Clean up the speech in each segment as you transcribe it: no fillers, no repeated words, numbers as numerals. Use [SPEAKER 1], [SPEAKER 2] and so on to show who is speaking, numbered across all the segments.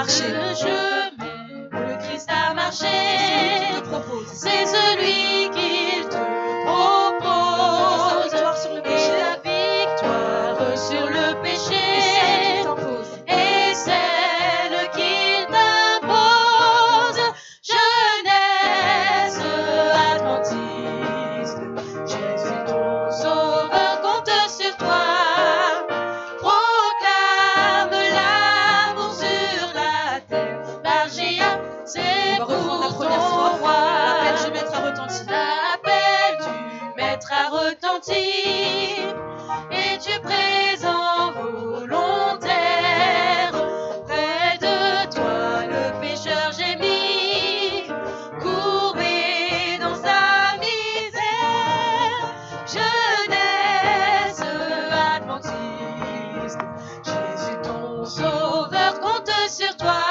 [SPEAKER 1] marché.
[SPEAKER 2] Le chemin, le Christ a marché.
[SPEAKER 1] C'est celui qu'il te propose.
[SPEAKER 2] C'est celui qui te propose.
[SPEAKER 1] Sa victoire sur le péché.
[SPEAKER 2] Et la victoire sur le péché.
[SPEAKER 1] Et celle qu'il t'impose. Jeunesse adventiste, Jésus ton sauveur compte sur toi. Proclame l'amour sur la terre. Bargéa, c'est pour ton roi.
[SPEAKER 2] L'appel du maître a retenti.
[SPEAKER 1] L'appel du maître a retenti. Es-tu présent volontaire? Près de toi le pécheur gémit, courbé dans sa misère. Jeunesse adventiste, Jésus ton sauveur compte sur toi.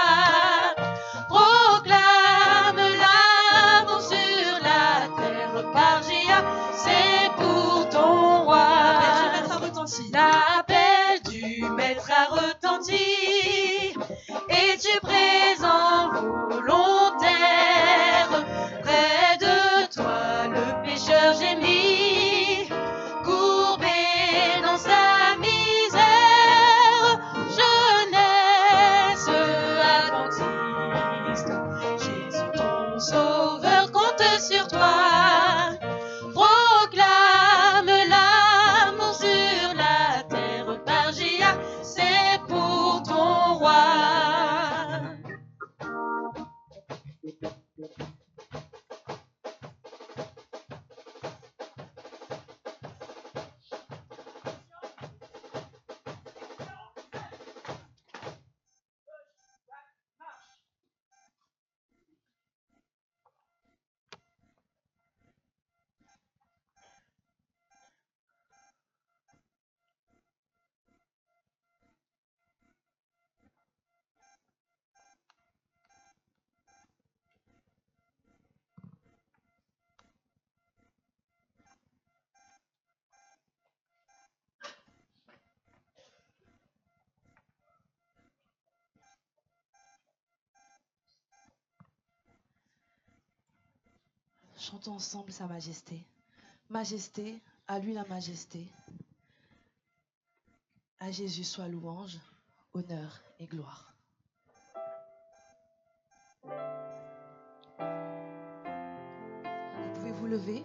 [SPEAKER 1] Proclame l'amour sur la terre. Bargéa, c'est pour ton roi. L'appel du maître a retenti. Es-tu présent volontaire? Près de toi le pécheur gémit, courbé dans sa misère. Jeunesse adventiste, Jésus ton sauveur compte sur toi. Proclame l'amour sur la terre. Bargéa, c'est pour ton roi.
[SPEAKER 2] Chantons ensemble sa majesté. Majesté, à lui la majesté. À Jésus soit louange, honneur et gloire. Vous pouvez vous lever.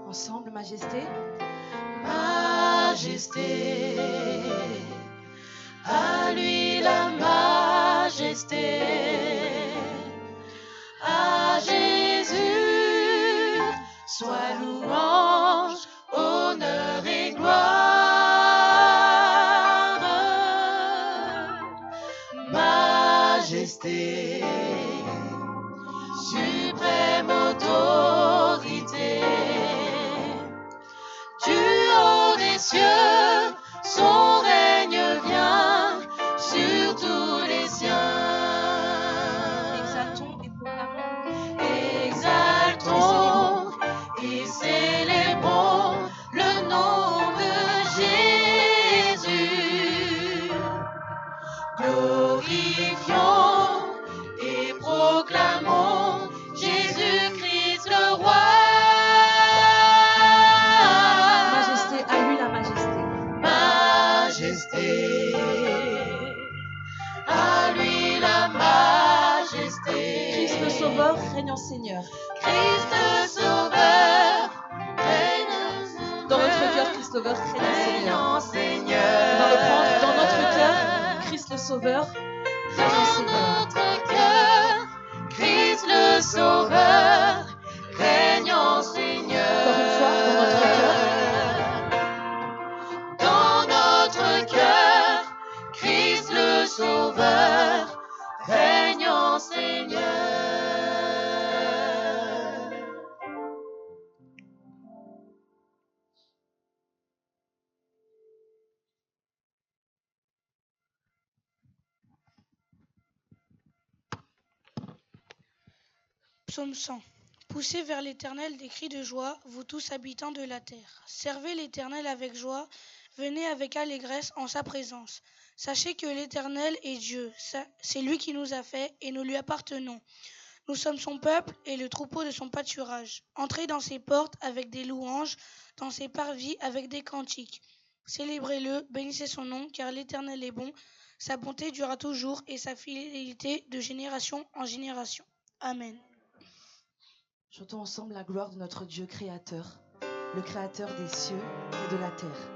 [SPEAKER 2] Ensemble, majesté.
[SPEAKER 1] Majesté, à lui la majesté. À Jésus soit louange, honneur et gloire. Majesté, suprême autorité, du haut des cieux, son règne vient sur tous les siens.
[SPEAKER 2] Exaltons et proclamons.
[SPEAKER 1] Exaltons et célébrons le nom de Jésus. Glorifions et proclamons Jésus-Christ le roi.
[SPEAKER 2] Majesté, à lui la majesté.
[SPEAKER 1] Majesté, à lui la majesté.
[SPEAKER 2] Christ le Sauveur, régnant Seigneur.
[SPEAKER 1] Christ le Sauveur, règne
[SPEAKER 2] Dans notre cœur, Christ le Sauveur, régnant Seigneur.
[SPEAKER 1] régnant Seigneur.
[SPEAKER 2] On va reprendre dans notre cœur, Christ le Sauveur, régnant
[SPEAKER 1] Dans
[SPEAKER 2] Seigneur.
[SPEAKER 1] notre cœur, Christ le Sauveur, régnant Seigneur.
[SPEAKER 2] Encore une fois, dans notre cœur.
[SPEAKER 1] Dans notre cœur, Christ le Sauveur, régnant Seigneur.
[SPEAKER 3] Psaume 100. Poussez vers l'Éternel des cris de joie, vous tous habitants de la terre. Servez l'Éternel avec joie, venez avec allégresse en sa présence. Sachez que l'Éternel est Dieu, c'est lui qui nous a fait et nous lui appartenons. Nous sommes son peuple et le troupeau de son pâturage. Entrez dans ses portes avec des louanges, dans ses parvis avec des cantiques. Célébrez-le, bénissez son nom, car l'Éternel est bon. Sa bonté durera toujours et sa fidélité de génération en génération. Amen.
[SPEAKER 2] Chantons ensemble la gloire de notre Dieu créateur, le créateur des cieux et de la terre.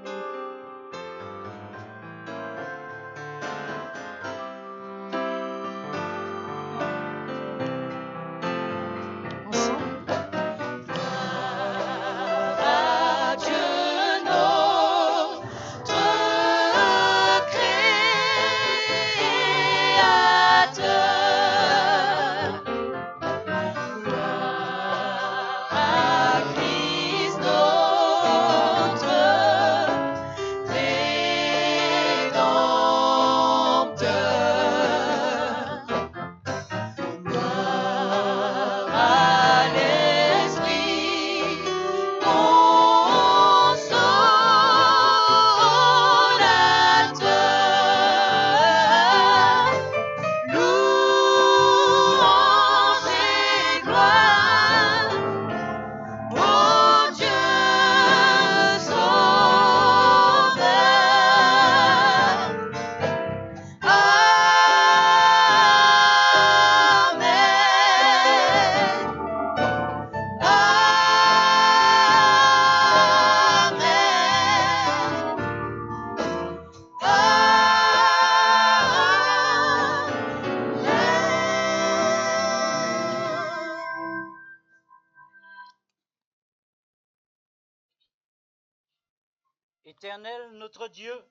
[SPEAKER 4] Éternel, notre Dieu,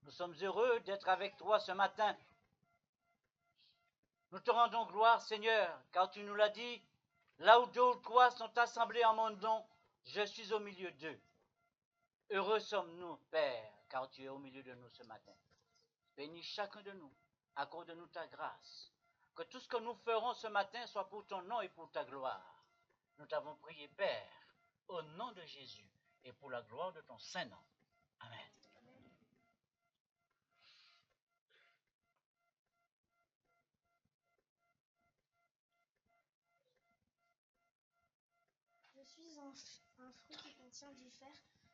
[SPEAKER 4] nous sommes heureux d'être avec toi ce matin. Nous te rendons gloire, Seigneur, car tu nous l'as dit, là où deux ou trois sont assemblés en mon nom, je suis au milieu d'eux. Heureux sommes-nous, Père, car tu es au milieu de nous ce matin. Bénis chacun de nous, accorde-nous ta grâce. Que tout ce que nous ferons ce matin soit pour ton nom et pour ta gloire. Nous t'avons prié, Père, au nom de Jésus et pour la gloire de ton saint nom. Amen.
[SPEAKER 5] Je suis un fruit qui contient du fer,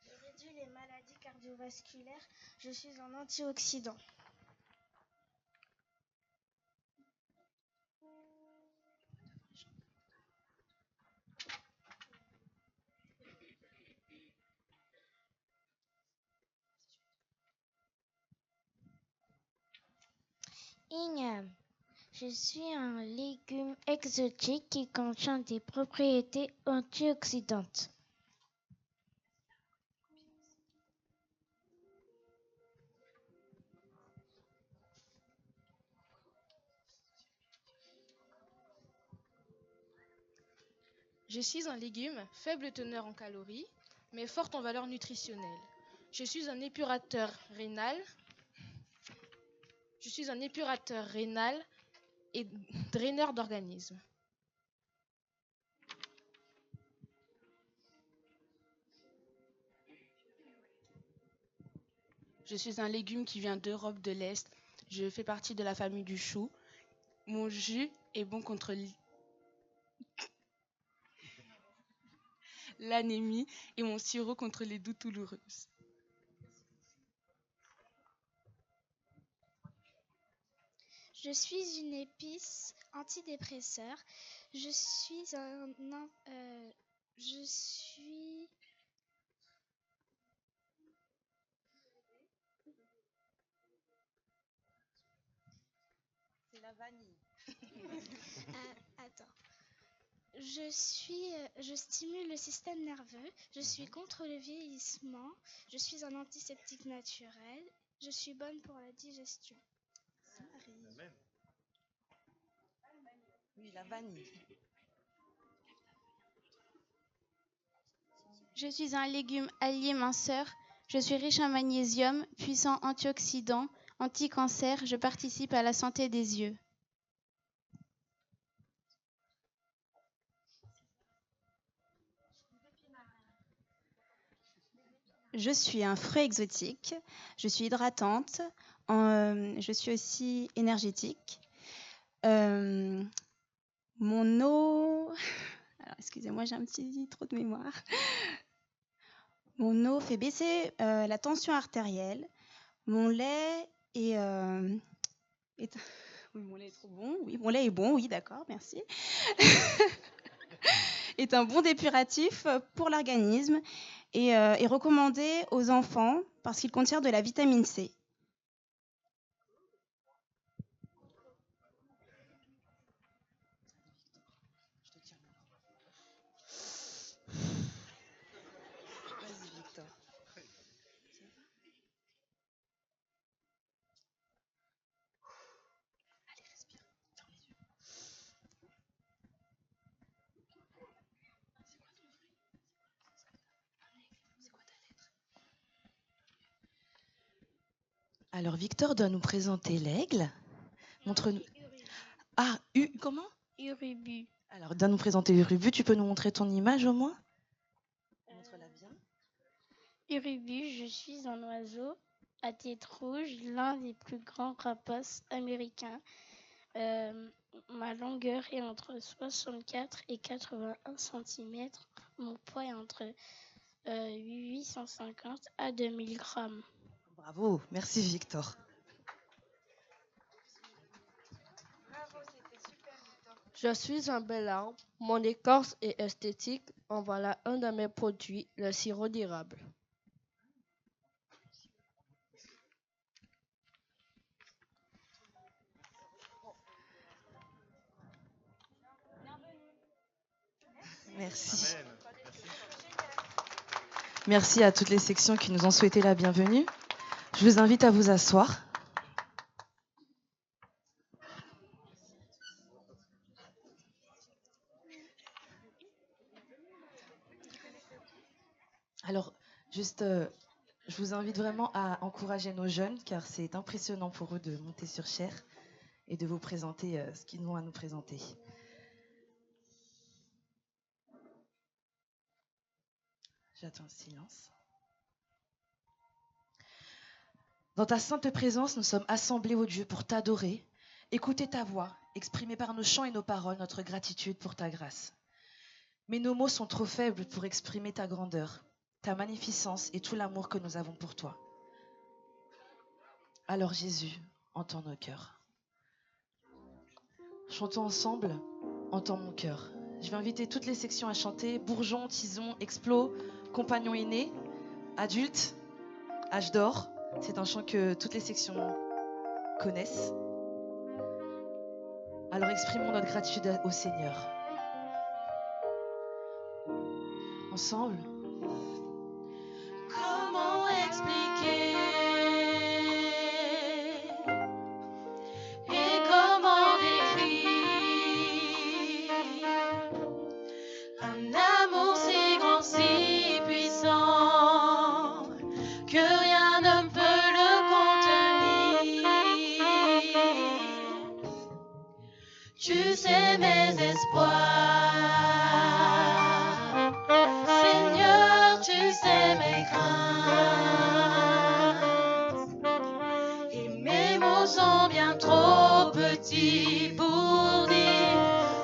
[SPEAKER 5] je réduis les maladies cardiovasculaires, je suis un antioxydant. Igname. Je suis un légume exotique qui contient des propriétés antioxydantes.
[SPEAKER 6] Je suis un légume, faible teneur en calories, mais forte en valeur nutritionnelle. Je suis un épurateur rénal. Et draineur d'organismes.
[SPEAKER 7] Je suis un légume qui vient d'Europe de l'Est. Je fais partie de la famille du chou. Mon jus est bon contre l'anémie et mon sirop contre les douleurs douloureuses.
[SPEAKER 5] Je suis une épice antidépresseur. Je suis
[SPEAKER 2] C'est la vanille.
[SPEAKER 5] Attends. Je stimule le système nerveux. Je suis contre le vieillissement. Je suis un antiseptique naturel. Je suis bonne pour la digestion.
[SPEAKER 2] Oui, la vanille.
[SPEAKER 8] Je suis un légume allié minceur. Je suis riche en magnésium, puissant antioxydant, anti-cancer. Je participe à la santé des yeux.
[SPEAKER 9] Je suis un fruit exotique, je suis hydratante, je suis aussi énergétique. Mon eau... Alors, excusez-moi, j'ai un petit trou de mémoire. Mon eau fait baisser la tension artérielle. Mon lait est... Oui, mon lait est trop bon. Oui, mon lait est bon, oui, d'accord, merci. Est un bon dépuratif pour l'organisme et est recommandé aux enfants parce qu'il contient de la vitamine C.
[SPEAKER 2] Alors, Victor doit nous présenter l'aigle. Montre-nous. Ah, comment?
[SPEAKER 5] Urubu.
[SPEAKER 2] Alors, doit nous présenter Urubu. Tu peux nous montrer ton image au moins? Montre-la bien.
[SPEAKER 5] Urubu, je suis un oiseau à tête rouge, l'un des plus grands rapaces américains. Ma longueur est entre 64 et 81 cm. Mon poids est entre 850 à 2000 grammes.
[SPEAKER 2] Bravo, merci Victor.
[SPEAKER 10] Je suis un bel arbre. Mon écorce est esthétique. En voilà un de mes produits, le sirop d'érable.
[SPEAKER 2] Merci. Merci à toutes les sections qui nous ont souhaité la bienvenue. Je vous invite à vous asseoir. Alors, juste, je vous invite vraiment à encourager nos jeunes, car c'est impressionnant pour eux de monter sur chaire et de vous présenter ce qu'ils ont à nous présenter. J'attends le silence. Dans ta sainte présence, nous sommes assemblés, ô Dieu, pour t'adorer, écouter ta voix, exprimer par nos chants et nos paroles notre gratitude pour ta grâce. Mais nos mots sont trop faibles pour exprimer ta grandeur, ta magnificence et tout l'amour que nous avons pour toi. Alors Jésus, entends nos cœurs. Chantons ensemble, entends mon cœur. Je vais inviter toutes les sections à chanter, bourgeons, tisons, explos, compagnons aînés, adultes, âge d'or. C'est un chant que toutes les sections connaissent. Alors exprimons notre gratitude au Seigneur. Ensemble.
[SPEAKER 1] Comment expliquer et comment décrire un amour si grand, si puissant que rien ne peut le contenir. Tu sais mes espoirs, Seigneur, tu sais mes craintes, et mes mots sont bien trop petits pour dire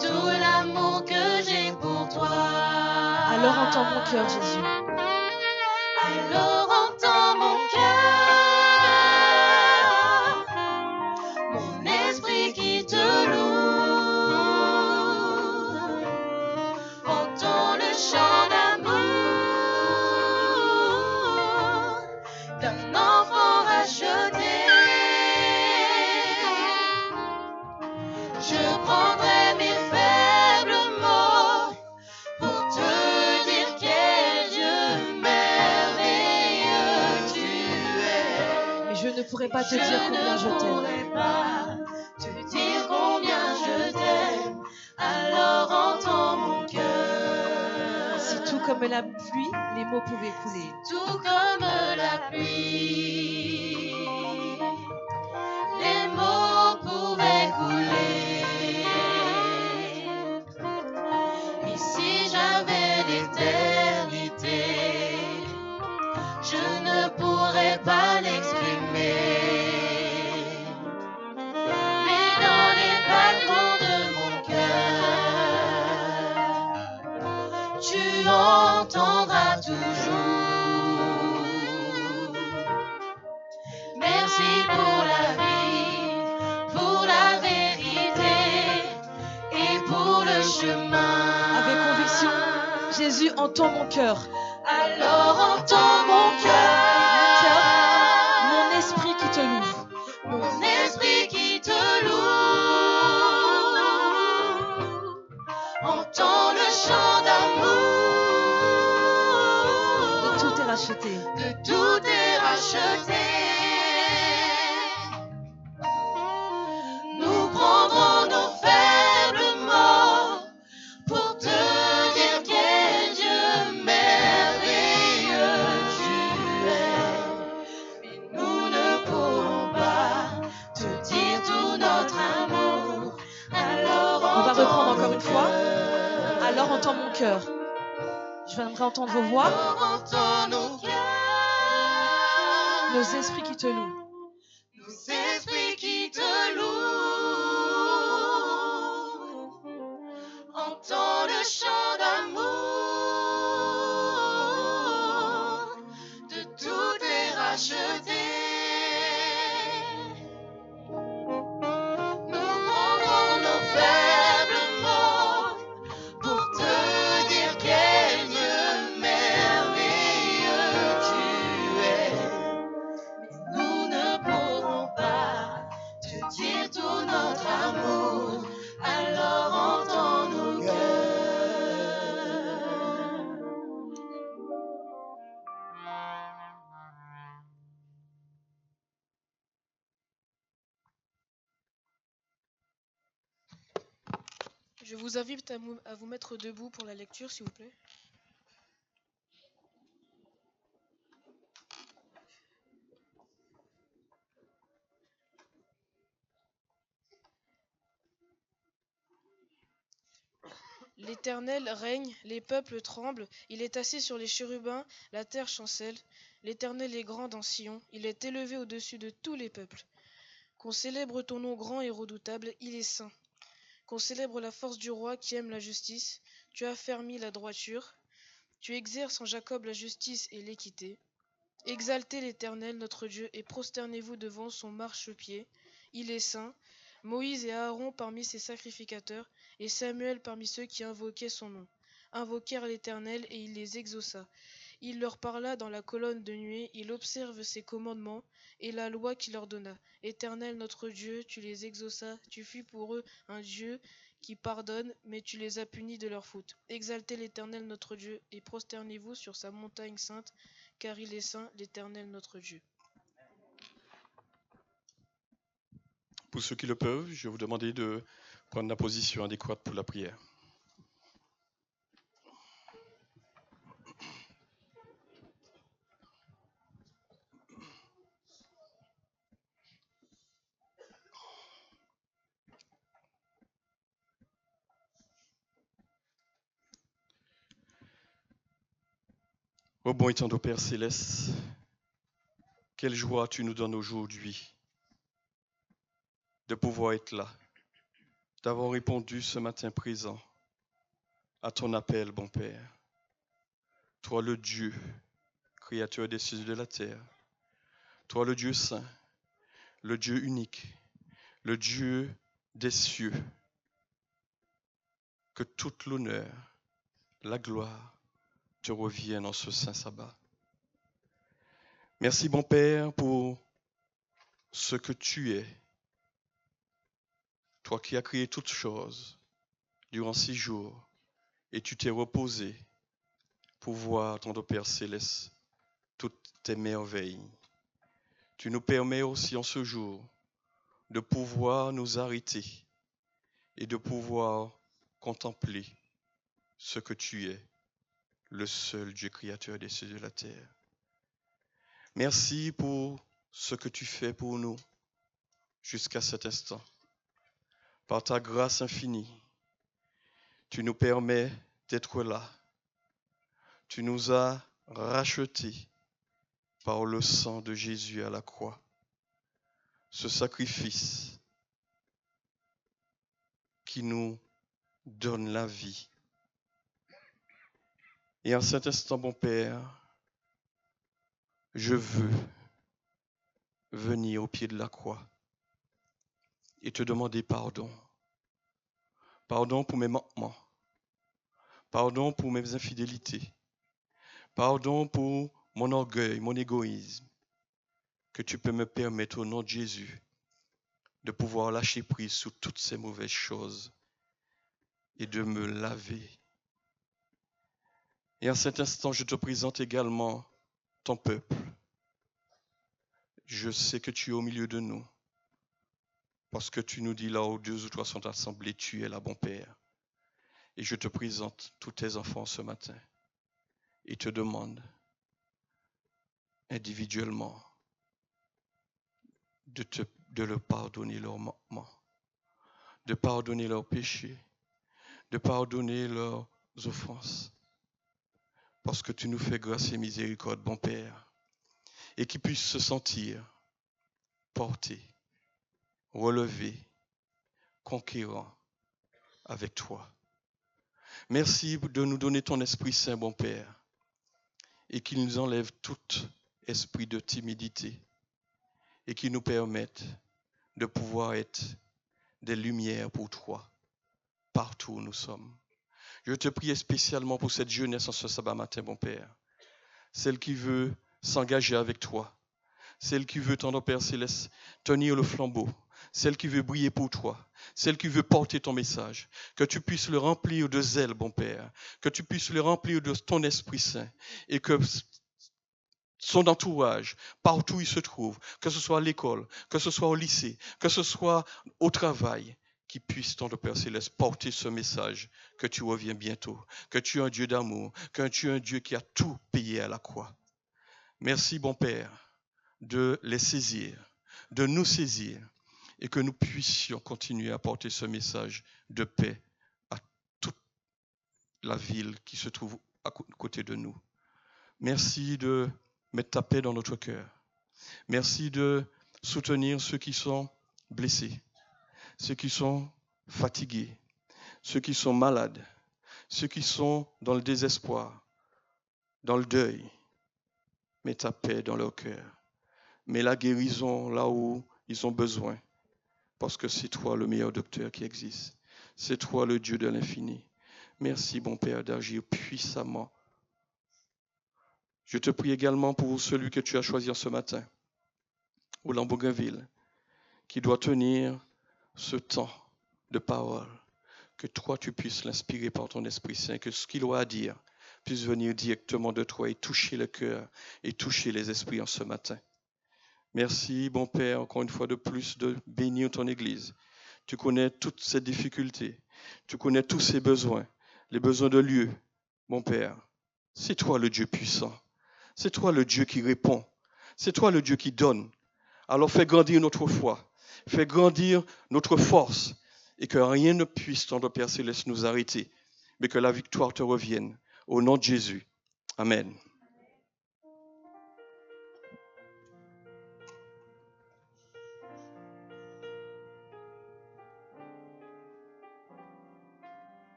[SPEAKER 1] tout l'amour que j'ai pour toi.
[SPEAKER 2] Alors entends mon cœur, Jésus.
[SPEAKER 1] Alors entends mon cœur, mon esprit qui te loue. Entends le chant d'amour d'un enfant racheté. Je prendrai mes faibles mots pour te dire quel Dieu merveilleux tu es.
[SPEAKER 2] Mais je ne pourrais pas te dire combien je
[SPEAKER 1] Je ne
[SPEAKER 2] t'aime.
[SPEAKER 1] pourrais pas te dire combien je t'aime. Alors entends mon cœur.
[SPEAKER 2] Si tout comme la pluie, les mots pouvaient couler.
[SPEAKER 1] Tout comme la pluie, les mots pouvaient couler. Et si j'avais l'éternité, je
[SPEAKER 2] Jésus, entends mon cœur.
[SPEAKER 1] Alors entends mon cœur,
[SPEAKER 2] Mon esprit qui te loue.
[SPEAKER 1] mon esprit qui te loue. Entends le chant d'amour.
[SPEAKER 2] De tout est racheté.
[SPEAKER 1] De tout est racheté. Nous prendrons nos faibles mots pour te dire quel Dieu merveilleux tu es. Mais nous ne pourrons pas te dire tout notre amour. Alors
[SPEAKER 2] On va reprendre
[SPEAKER 1] entends
[SPEAKER 2] encore une fois.
[SPEAKER 1] cœur.
[SPEAKER 2] Alors entends mon cœur. Je viendrai entendre vos voix.
[SPEAKER 1] Alors entends nos cœurs.
[SPEAKER 2] Nos esprits qui te louent.
[SPEAKER 1] Nos esprits qui te louent. Entends le chant d'amour. De tout est racheté. Nous prendrons nos faibles mots pour te dire quel Dieu merveilleux tu es. Nous ne pourrons pas te dire tout notre amour, alors entends nos cœurs.
[SPEAKER 6] Je vous invite à vous mettre debout pour la lecture, s'il vous plaît. L'Éternel règne, les peuples tremblent, il est assis sur les chérubins, la terre chancelle. L'Éternel est grand dans Sion, il est élevé au-dessus de tous les peuples. Qu'on célèbre ton nom grand et redoutable, il est saint. Qu'on célèbre la force du roi qui aime la justice, tu as fermi la droiture. Tu exerces en Jacob la justice et l'équité. Exaltez l'Éternel notre Dieu et prosternez-vous devant son marchepied. Il est saint. Moïse et Aaron parmi ses sacrificateurs, et Samuel parmi ceux qui invoquaient son nom, invoquèrent l'Éternel et il les exauça. Il leur parla dans la colonne de nuée, il observe ses commandements et la loi qu'il leur donna. Éternel notre Dieu, tu les exauças, tu fus pour eux un Dieu qui pardonne, mais tu les as punis de leur faute. Exaltez l'Éternel notre Dieu et prosternez-vous sur sa montagne sainte, car il est saint, l'Éternel notre Dieu.
[SPEAKER 11] Pour ceux qui le peuvent, je vais vous demander de prendre la position adéquate pour la prière. Ô bon et tendre Père Céleste, quelle joie tu nous donnes aujourd'hui de pouvoir être là, d'avoir répondu ce matin présent à ton appel, bon Père. Toi le Dieu, créateur des cieux et de la terre, toi le Dieu saint, le Dieu unique, le Dieu des cieux, que toute l'honneur, la gloire te reviennent en ce saint sabbat. Merci, bon Père, pour ce que tu es. Toi qui as créé toutes choses durant 6 jours, et tu t'es reposé pour voir, ton Père céleste, toutes tes merveilles. Tu nous permets aussi en ce jour de pouvoir nous arrêter et de pouvoir contempler ce que tu es, le seul Dieu créateur des cieux et de la terre. Merci pour ce que tu fais pour nous jusqu'à cet instant. Par ta grâce infinie, tu nous permets d'être là. Tu nous as rachetés par le sang de Jésus à la croix. Ce sacrifice qui nous donne la vie. Et en cet instant, bon Père, je veux venir au pied de la croix et te demander pardon. Pardon pour mes manquements. Pardon pour mes infidélités. Pardon pour mon orgueil, mon égoïsme. Que tu peux me permettre au nom de Jésus de pouvoir lâcher prise sur toutes ces mauvaises choses et de me laver. Et en cet instant, je te présente également ton peuple. Je sais que tu es au milieu de nous. Parce que tu nous dis là où 2 ou 3 sont assemblés, tu es là, bon Père. Et je te présente tous tes enfants ce matin et te demande individuellement de leur pardonner leurs manquements, de pardonner leurs péchés, de pardonner leurs offenses. Parce que tu nous fais grâce et miséricorde, bon Père, et qu'ils puissent se sentir portés, relevés, conquérants avec toi. Merci de nous donner ton Esprit Saint, bon Père, et qu'il nous enlève tout esprit de timidité et qu'il nous permette de pouvoir être des lumières pour toi, partout où nous sommes. Je te prie spécialement pour cette jeunesse en ce sabbat matin, bon Père, celle qui veut s'engager avec toi, celle qui veut, ton Père Céleste, tenir le flambeau, celle qui veut briller pour toi, celle qui veut porter ton message, que tu puisses le remplir de zèle, bon Père, que tu puisses le remplir de ton Esprit Saint, et que son entourage, partout où il se trouve, que ce soit à l'école, que ce soit au lycée, que ce soit au travail, qu'il puisse, ton Père Céleste, porter ce message, que tu reviens bientôt, que tu es un Dieu d'amour, que tu es un Dieu qui a tout payé à la croix. Merci, bon Père, de les saisir, de nous saisir, et que nous puissions continuer à porter ce message de paix à toute la ville qui se trouve à côté de nous. Merci de mettre ta paix dans notre cœur. Merci de soutenir ceux qui sont blessés, ceux qui sont fatigués, ceux qui sont malades, ceux qui sont dans le désespoir, dans le deuil. Mets ta paix dans leur cœur. Mets la guérison là où ils ont besoin. Parce que c'est toi le meilleur docteur qui existe. C'est toi le Dieu de l'infini. Merci, bon Père, d'agir puissamment. Je te prie également pour celui que tu as choisi en ce matin, au Bougainville, qui doit tenir ce temps de parole. Que toi, tu puisses l'inspirer par ton Esprit Saint, que ce qu'il a à dire puisse venir directement de toi et toucher le cœur et toucher les esprits en ce matin. Merci, bon Père, encore une fois de plus, de bénir ton Église. Tu connais toutes ces difficultés. Tu connais tous ces besoins, les besoins de lieu. Mon Père, c'est toi le Dieu puissant. C'est toi le Dieu qui répond. C'est toi le Dieu qui donne. Alors fais grandir notre foi. Fais grandir notre force. Et que rien ne puisse, ton Père Céleste, nous arrêter. Mais que la victoire te revienne. Au nom de Jésus. Amen.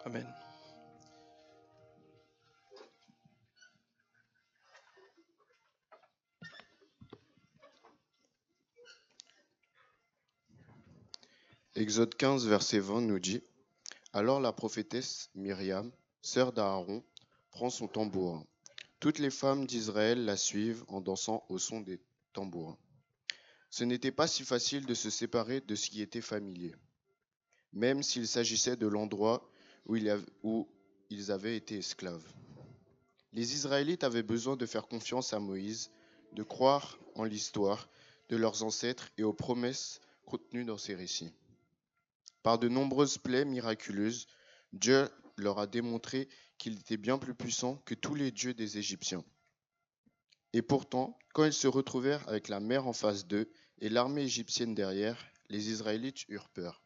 [SPEAKER 11] Amen.
[SPEAKER 12] Exode 15, verset 20 nous dit: Alors la prophétesse Myriam, sœur d'Aaron, prend son tambourin. Toutes les femmes d'Israël la suivent en dansant au son des tambourins. Ce n'était pas si facile de se séparer de ce qui était familier, même s'il s'agissait de l'endroit où ils avaient été esclaves. Les Israélites avaient besoin de faire confiance à Moïse, de croire en l'histoire de leurs ancêtres et aux promesses contenues dans ces récits. Par de nombreuses plaies miraculeuses, Dieu leur a démontré qu'il était bien plus puissant que tous les dieux des Égyptiens. Et pourtant, quand ils se retrouvèrent avec la mer en face d'eux et l'armée égyptienne derrière, les Israélites eurent peur.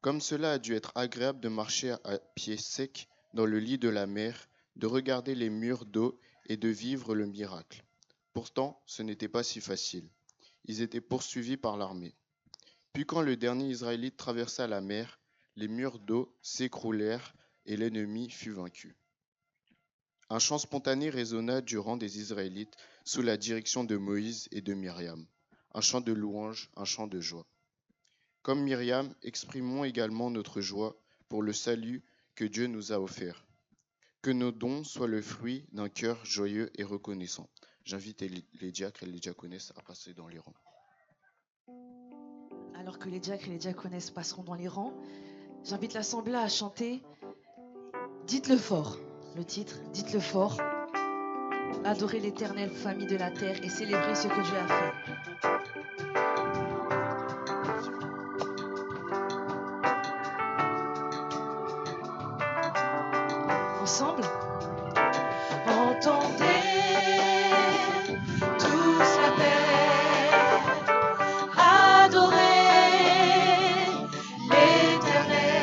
[SPEAKER 12] Comme cela a dû être agréable de marcher à pied sec dans le lit de la mer, de regarder les murs d'eau et de vivre le miracle. Pourtant, ce n'était pas si facile. Ils étaient poursuivis par l'armée. Puis quand le dernier Israélite traversa la mer, les murs d'eau s'écroulèrent et l'ennemi fut vaincu. Un chant spontané résonna du rang des Israélites sous la direction de Moïse et de Myriam. Un chant de louange, un chant de joie. Comme Myriam, exprimons également notre joie pour le salut que Dieu nous a offert. Que nos dons soient le fruit d'un cœur joyeux et reconnaissant. J'invite les diacres et les diaconesses à passer dans les rangs.
[SPEAKER 2] Alors que les diacres et les diaconesses passeront dans les rangs, j'invite l'Assemblée à chanter « Dites-le fort ». Le titre « Dites-le fort ». Adorer l'Éternel, famille de la terre, et célébrer ce que Dieu a fait. Ensemble,
[SPEAKER 1] entendez tous la paix, adorez l'Éternel,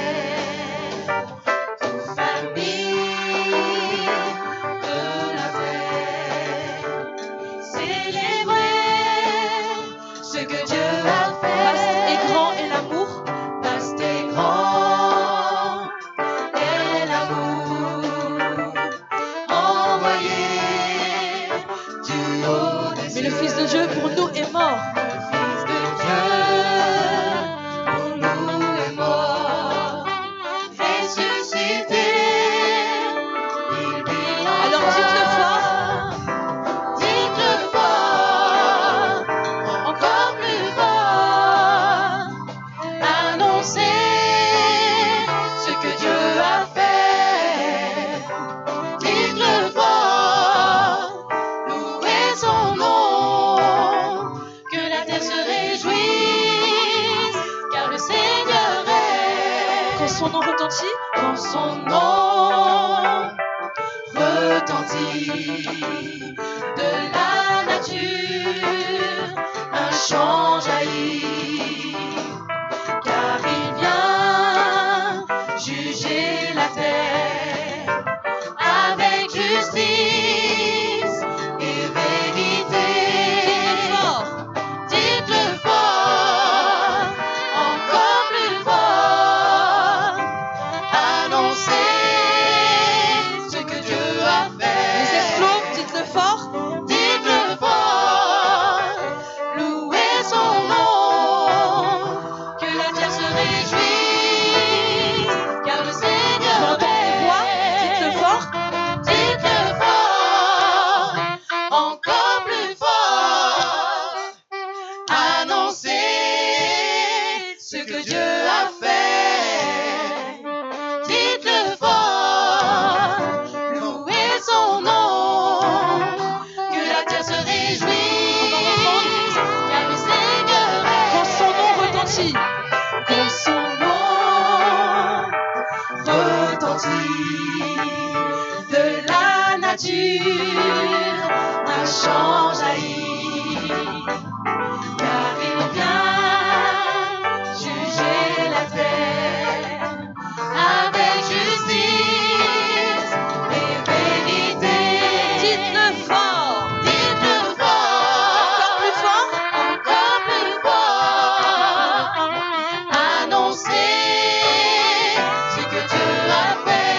[SPEAKER 1] toute famille de la terre, célébrez ce que Dieu a fait.
[SPEAKER 2] Vaste et grand est l'amour,
[SPEAKER 1] vaste et grand est l'amour.
[SPEAKER 2] Mais le Fils de Dieu pour nous est mort.
[SPEAKER 1] Le Fils de Dieu pour nous est mort, ressuscité, il vit encore.
[SPEAKER 2] Alors dites-le
[SPEAKER 1] fort, encore plus fort, annoncez ce que Dieu a fait, dites-le fort, louez son nom, que la terre se réjouisse, car le Seigneur est.
[SPEAKER 2] Quand son nom retentit,
[SPEAKER 1] Quand son nom retentit, de la nature un chant jaillit, car il vient juger la terre avec justice et vérité. Dites-le fort, encore plus fort, annoncez ce que Dieu a fait.
[SPEAKER 2] les esclaves, dites-le fort.
[SPEAKER 1] Dites-le fort, louez son nom, que la terre se réjouisse, car le Seigneur
[SPEAKER 2] J'entends tes voix, dites-le fort.
[SPEAKER 1] Dites-le fort, encore plus fort, annoncez ce que Dieu a fait. Dites-le fort, louez son nom, que la terre se réjouisse, car le Seigneur est.
[SPEAKER 2] Quand son nom retentit,
[SPEAKER 1] Quand son nom retentit, de la nature un chant jaillit, car il vient juger la terre avec justice et vérité.
[SPEAKER 2] dites-le fort.
[SPEAKER 1] Dites-le fort,
[SPEAKER 2] Encore plus fort.
[SPEAKER 1] encore plus fort, annoncez ce que Dieu a fait.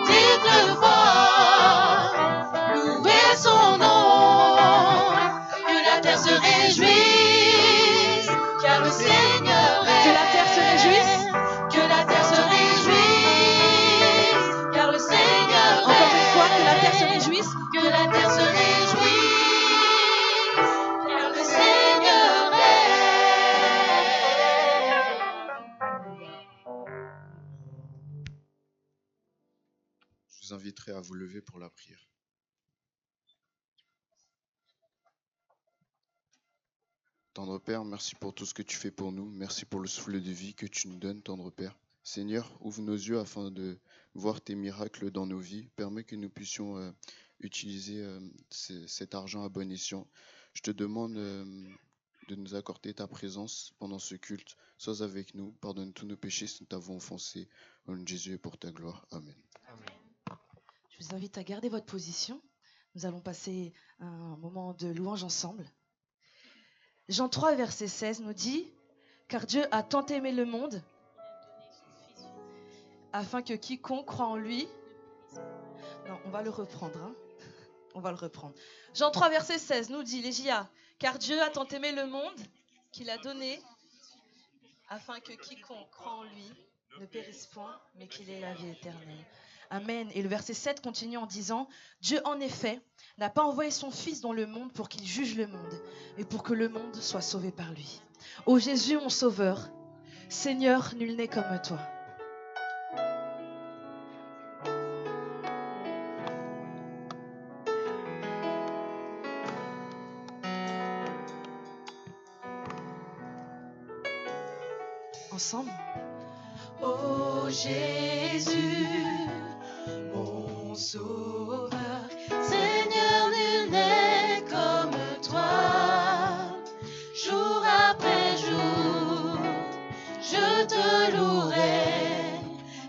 [SPEAKER 1] Dites-le fort, louez son nom, que la terre se réjouisse, car le Seigneur est.
[SPEAKER 2] Que la terre se réjouisse.
[SPEAKER 1] Que la terre se réjouisse, car le Seigneur est.
[SPEAKER 2] Encore une fois, que la terre se réjouisse.
[SPEAKER 1] Que la terre se réjouisse, car le Seigneur est.
[SPEAKER 12] Je vous inviterai à vous lever pour la prière. Tendre Père, merci pour tout ce que tu fais pour nous. Merci pour le souffle de vie que tu nous donnes, Tendre Père. Seigneur, ouvre nos yeux afin de voir tes miracles dans nos vies. Permets que nous puissions utiliser cet argent à bon escient. Je te demande de nous accorder ta présence pendant ce culte. Sois avec nous, pardonne tous nos péchés si nous t'avons offensé. Au nom de Jésus et pour ta gloire. Amen.
[SPEAKER 2] Je vous invite à garder votre position. Nous allons passer un moment de louange ensemble. Jean 3, verset 16 nous dit « Car Dieu a tant aimé le monde, afin que quiconque croit en lui Non, on va le reprendre. Hein. On va le reprendre. Jean 3, verset 16 nous dit, Légia, car Dieu a tant aimé le monde qu'il a donné afin que quiconque croit en lui ne périsse point, mais qu'il ait la vie éternelle. Amen. Et le verset 7 continue en disant, Dieu en effet n'a pas envoyé son Fils dans le monde pour qu'il juge le monde, mais pour que le monde soit sauvé par lui. Ô Jésus, mon Sauveur, Seigneur, nul n'est comme toi. Ensemble.
[SPEAKER 1] Ô Jésus, mon Sauveur, Seigneur, nul n'est comme toi. Jour après jour, je te louerai,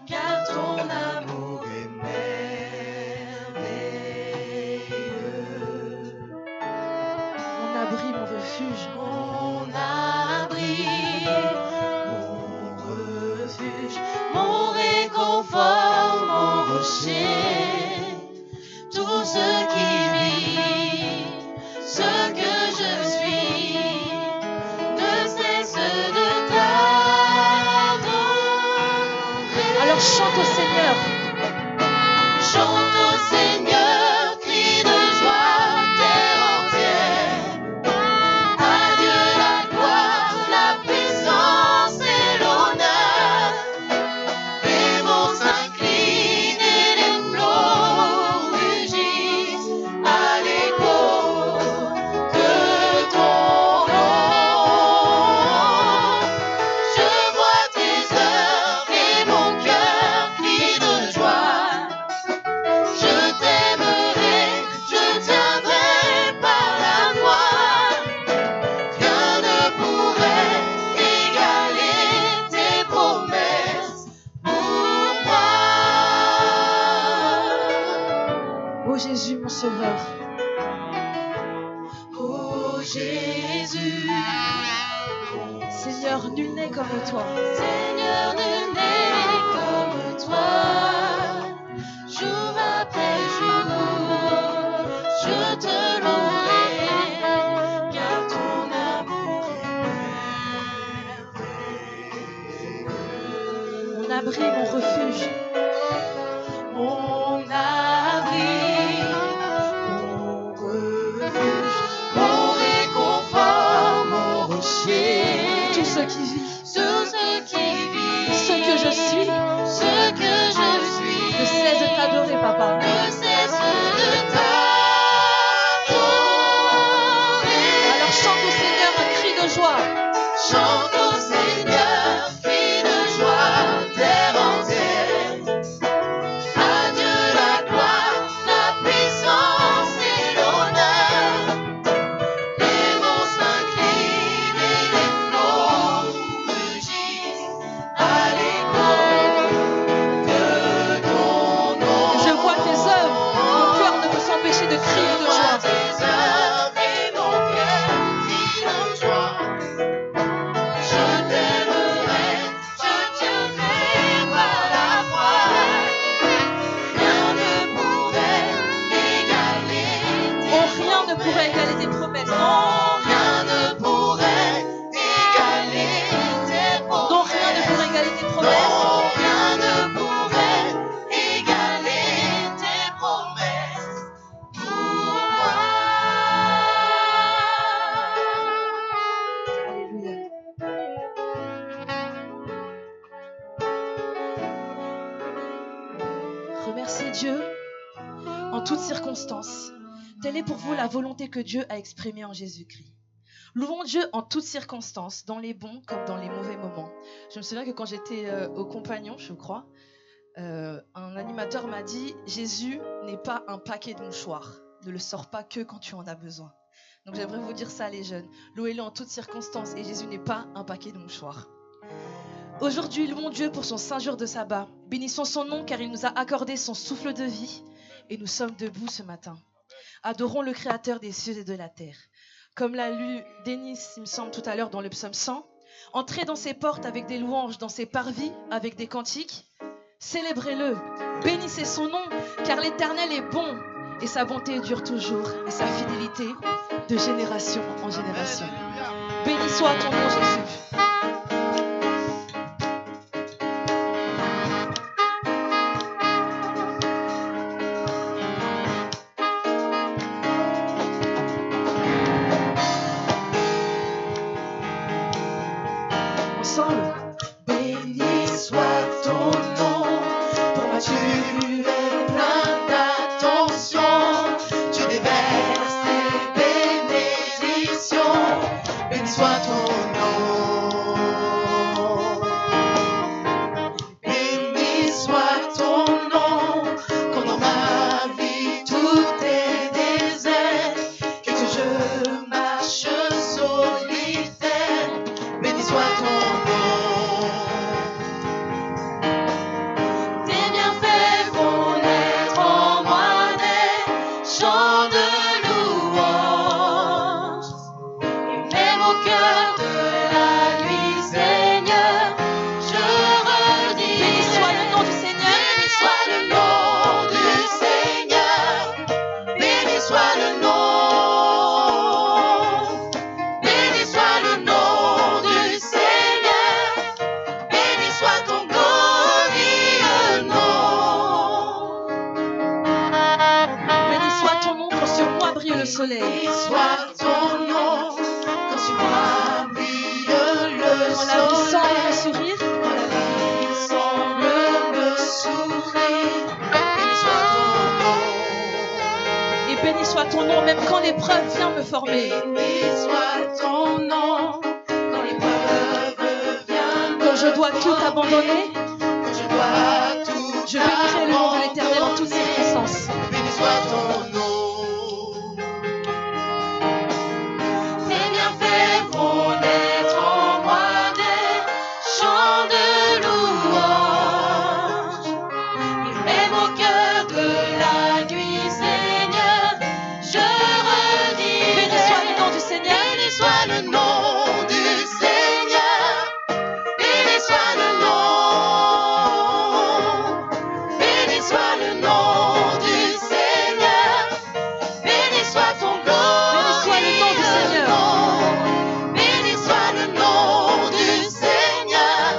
[SPEAKER 1] car ton amour est merveilleux.
[SPEAKER 2] Mon abri, mon refuge.
[SPEAKER 1] Mon abri, mon réconfort, mon rocher, tout ce qui vit, ce que je suis, ne cesse de t'adorer.
[SPEAKER 2] Alors chante au Seigneur.
[SPEAKER 1] Chante au Seigneur, crie de joie, terre entière. À Dieu la gloire, la puissance et l'honneur. Les vents s'inclinent et les flots rugissent à l'écho de ton nom. Je vois tes œuvres et mon cœur crie de joie. Je t'aimerai, je tiendrai par la foi. Rien ne pourrait égaler tes promesses pour moi.
[SPEAKER 2] Ô Jésus, mon Sauveur.
[SPEAKER 1] Ô Jésus,
[SPEAKER 2] Seigneur, nul n'est comme toi.
[SPEAKER 1] Seigneur, nul n'est comme toi. Jour après jour, je te louerai, car ton amour est merveilleux.
[SPEAKER 2] Mon abri, mon refuge.
[SPEAKER 1] Mon abri, mon refuge, mon réconfort, mon rocher,
[SPEAKER 2] Tout ce qui vit.
[SPEAKER 1] tout ce qui vit,
[SPEAKER 2] Ce que je suis.
[SPEAKER 1] ce que je suis,
[SPEAKER 2] Ne cesse de t'adorer, papa.
[SPEAKER 1] ne cesse de t'adorer.
[SPEAKER 2] Alors chante au Seigneur un cri de joie.
[SPEAKER 1] Chante au Seigneur, crie de joie, terre entière. À Dieu la gloire, la puissance et l'honneur. Les vents s'inclinent et les flots rugissent à l'écho de ton nom.
[SPEAKER 2] Je vois tes œuvres. Mon cœur ne peut s'empêcher de crier de
[SPEAKER 1] Je vois
[SPEAKER 2] joie.
[SPEAKER 1] tes œuvres et mon cœur crie de joie. Je t'aimerai, je tiendrai par la foi. Rien ne pourrait égaler tes
[SPEAKER 2] Oh, rien ne pourrait égaler tes promesses.
[SPEAKER 1] non, rien ne pourrait égaler tes promesses.
[SPEAKER 2] Non, rien ne pourrait égaler tes promesses.
[SPEAKER 1] Non, rien ne pourrait égaler tes promesses pour moi.
[SPEAKER 2] Alléluia. Remerciez Dieu en toutes circonstances. Telle est pour vous la volonté que Dieu a exprimée en Jésus-Christ. Louons Dieu en toutes circonstances, dans les bons comme dans les mauvais moments. Je me souviens que quand j'étais au Compagnon, je crois, un animateur m'a dit « Jésus n'est pas un paquet de mouchoirs. Ne le sors pas que quand tu en as besoin. » Donc j'aimerais vous dire ça, les jeunes. Louez-le en toutes circonstances et Jésus n'est pas un paquet de mouchoirs. Aujourd'hui, louons Dieu pour son saint jour de sabbat. Bénissons son nom car il nous a accordé son souffle de vie et nous sommes debout ce matin. Adorons le Créateur des cieux et de la terre. Comme l'a lu Denis, il me semble, tout à l'heure dans le psaume 100, entrez dans ses portes avec des louanges, dans ses parvis avec des cantiques. Célébrez-le, Bénissez son nom, car l'Éternel est bon et sa bonté dure toujours et sa fidélité de génération en génération. Béni soit ton nom, Jésus. Ensemble.
[SPEAKER 1] Béni soit ton nom, pour moi tu es plein d'attention, tu déverses tes bénédictions, béni soit ton nom. Béni soit ton nom, quand dans ma vie tout est désert, et que je marche solitaire, béni soit ton nom. Tes bienfaits font naître en moi des chants de louange. Et même au cœur de la nuit, Seigneur, je redis.
[SPEAKER 2] Béni soit le nom du Seigneur.
[SPEAKER 1] Béni soit le nom du Seigneur. Béni soit le nom. Béni soit le nom du Seigneur. Béni soit ton glorieux nom.
[SPEAKER 2] Béni soit ton nom quand sur moi brille le soleil.
[SPEAKER 1] Béni soit ton nom, quand sur moi brille le
[SPEAKER 2] Quand la vie semble me
[SPEAKER 1] soleil.
[SPEAKER 2] sourire,
[SPEAKER 1] Quand la vie semble me sourire, béni soit ton nom.
[SPEAKER 2] et béni soit ton nom même quand l'épreuve vient me former.
[SPEAKER 1] Béni soit ton nom, quand l'épreuve vient me
[SPEAKER 2] Quand je dois tout
[SPEAKER 1] former,
[SPEAKER 2] abandonner,
[SPEAKER 1] quand je dois tout
[SPEAKER 2] je bénirai le nom de l'Éternel en toutes
[SPEAKER 1] abandonner.
[SPEAKER 2] circonstances.
[SPEAKER 1] Béni soit ton nom. Tes bienfaits font naître en moi des chants de louange. Et même au cœur de la nuit, Seigneur, je redirai.
[SPEAKER 2] Béni soit le nom du Seigneur.
[SPEAKER 1] Béni soit le nom du Seigneur. Béni soit le nom. Béni soit le nom du Seigneur. Béni soit ton glorieux nom. Béni soit le nom du Seigneur.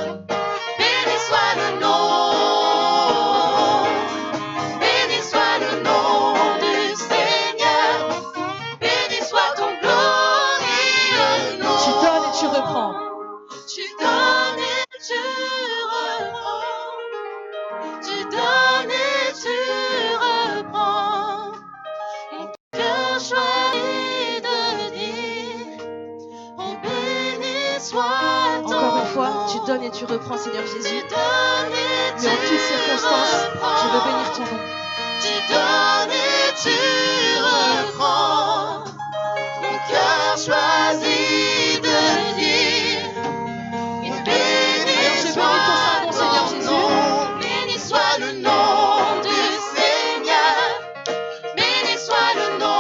[SPEAKER 1] Béni soit le nom. Béni soit le nom du Seigneur. Béni soit ton glorieux nom.
[SPEAKER 2] Tu donnes et tu reprends.
[SPEAKER 1] Tu donnes et tu reprends. Tu donnes et tu reprends. Mon cœur choisit de dire, oh béni soit ton
[SPEAKER 2] Encore une fois,
[SPEAKER 1] nom.
[SPEAKER 2] tu donnes et tu reprends, Seigneur Jésus.
[SPEAKER 1] Tu donnes et
[SPEAKER 2] Mais en toutes circonstances, je veux bénir ton nom.
[SPEAKER 1] Tu donnes et tu reprends. Mon cœur choisit de dire,
[SPEAKER 2] Alors
[SPEAKER 1] béni
[SPEAKER 2] je bénis ton
[SPEAKER 1] soit
[SPEAKER 2] saint nom, Seigneur
[SPEAKER 1] ton
[SPEAKER 2] Jésus.
[SPEAKER 1] nom. Béni soit le nom du Seigneur. Béni soit le nom.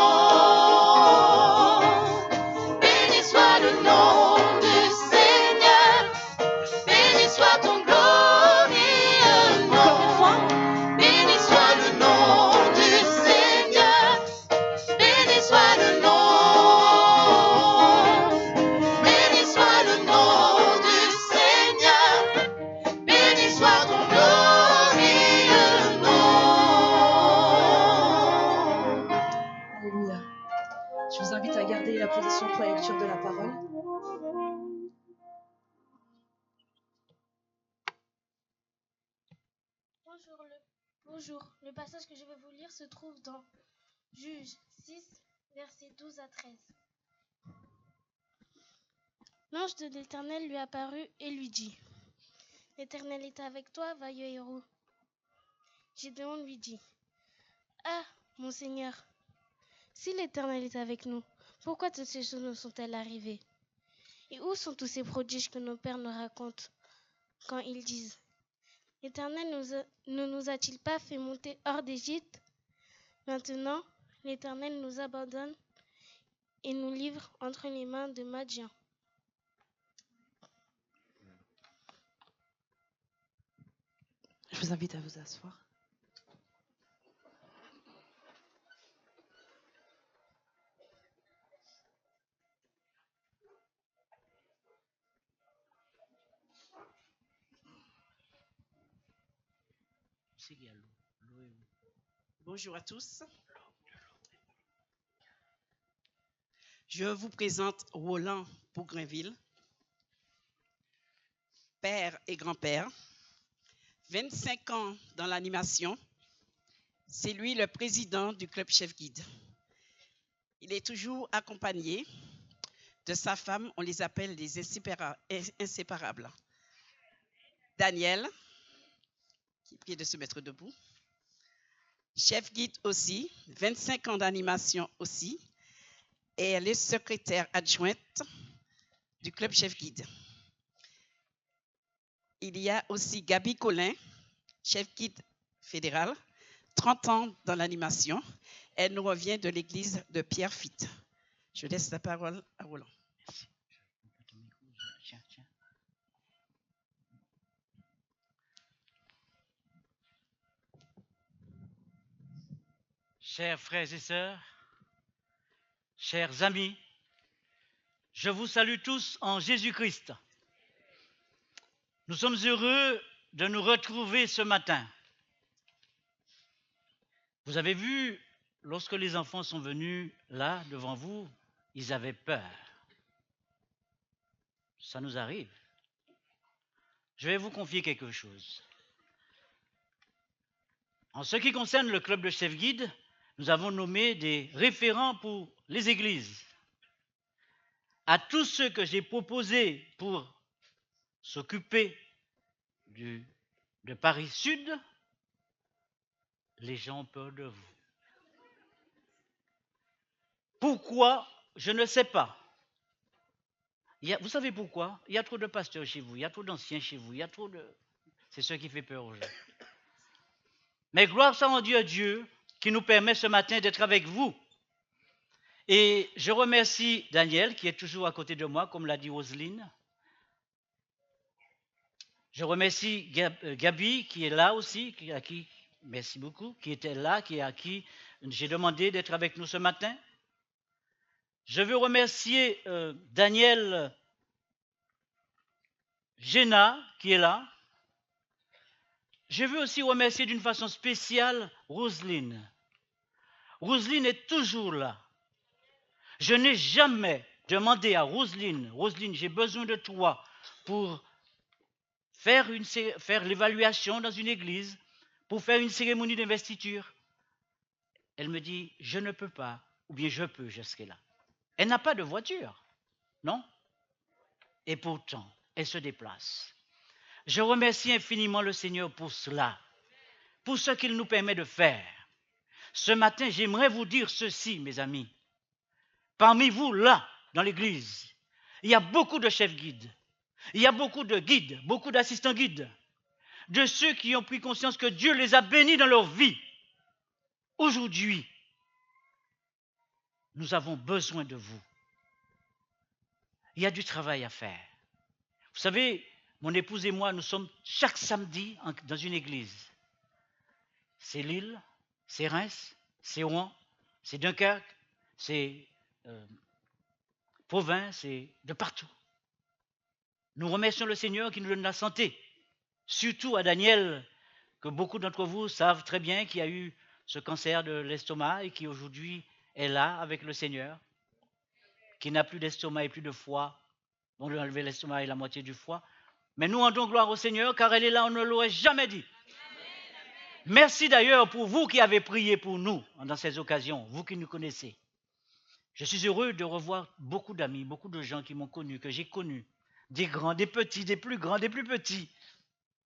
[SPEAKER 1] Béni soit le nom du Seigneur. Béni soit ton glorieux nom.
[SPEAKER 2] Encore une fois.
[SPEAKER 1] Béni soit le nom du Seigneur. Béni soit le nom. Béni soit le nom du Seigneur. Béni soit ton glorieux nom.
[SPEAKER 2] Alléluia. Je vous invite à garder la position pour la lecture de la parole.
[SPEAKER 5] Bonjour. Le passage que je vais vous lire se trouve dans Juges 6, versets 12 à 13. L'ange de l'Éternel lui apparut et lui dit, « L'Éternel est avec toi, vailleux héros. » Gédéon lui dit, « Ah, mon Seigneur, si l'Éternel est avec nous, pourquoi toutes ces choses nous sont-elles arrivées? Et où sont tous ces prodiges que nos pères nous racontent quand ils disent, « L'Éternel ne nous a-t-il pas fait monter hors d'Égypte? Maintenant, l'Éternel nous abandonne et nous livre entre les mains de Madian. »
[SPEAKER 2] Je vous invite à vous asseoir.
[SPEAKER 13] Bonjour à tous. Je vous présente Roland Pougrainville, père et grand-père, 25 ans dans l'animation. C'est lui le président du club Chef Guide. Il est toujours accompagné de sa femme, on les appelle les inséparables. Daniel, qui prie de se mettre debout. Chef Guide aussi, 25 ans d'animation aussi. Et elle est secrétaire adjointe du club Chef Guide. Il y a aussi Gabi Collin, chef guide fédéral, 30 ans dans l'animation. Elle nous revient de l'église de Pierrefitte. Je laisse la parole à Roland. Merci.
[SPEAKER 4] Chers frères et sœurs, chers amis, je vous salue tous en Jésus-Christ. Nous sommes heureux de nous retrouver ce matin. Vous avez vu, lorsque les enfants sont venus là, devant vous, ils avaient peur. Ça nous arrive. Je vais vous confier quelque chose. En ce qui concerne le club de Chef Guide, nous avons nommé des référents pour les églises. À tous ceux que j'ai proposés pour s'occuper de Paris Sud, les gens ont peur de vous. Pourquoi? Je ne sais pas. Vous savez pourquoi? Il y a trop de pasteurs chez vous, il y a trop d'anciens chez vous, il y a trop de... C'est ce qui fait peur aux gens. Mais gloire soit rendue à Dieu qui nous permet ce matin d'être avec vous. Et je remercie Daniel qui est toujours à côté de moi, comme l'a dit Roselyne. Je remercie Gabi qui est là aussi, merci beaucoup, qui était là, à qui j'ai demandé d'être avec nous ce matin. Je veux remercier Daniel Géna qui est là. Je veux aussi remercier d'une façon spéciale Roselyne. Roselyne est toujours là. Je n'ai jamais demandé à Roselyne, j'ai besoin de toi pour faire l'évaluation dans une église, pour faire une cérémonie d'investiture. Elle me dit, je ne peux pas, ou bien je peux, je serai là. Elle n'a pas de voiture, non? Et pourtant, elle se déplace. Je remercie infiniment le Seigneur pour cela, pour ce qu'il nous permet de faire. Ce matin, j'aimerais vous dire ceci, mes amis. Parmi vous, là, dans l'église, il y a beaucoup de chefs guides. Il y a beaucoup de guides, beaucoup d'assistants guides, de ceux qui ont pris conscience que Dieu les a bénis dans leur vie. Aujourd'hui, nous avons besoin de vous. Il y a du travail à faire. Vous savez, mon épouse et moi, nous sommes chaque samedi dans une église. C'est Lille, c'est Reims, c'est Rouen, c'est Dunkerque, c'est Provins, c'est de partout. Nous remercions le Seigneur qui nous donne la santé. Surtout à Daniel, que beaucoup d'entre vous savent très bien, qui a eu ce cancer de l'estomac et qui aujourd'hui est là avec le Seigneur, qui n'a plus d'estomac et plus de foie. On lui a enlevé l'estomac et la moitié du foie. Mais nous rendons gloire au Seigneur car elle est là, on ne l'aurait jamais dit. Merci d'ailleurs pour vous qui avez prié pour nous dans ces occasions, vous qui nous connaissez. Je suis heureux de revoir beaucoup d'amis, beaucoup de gens qui m'ont connu, que j'ai connu. Des grands, des petits, des plus grands, des plus petits.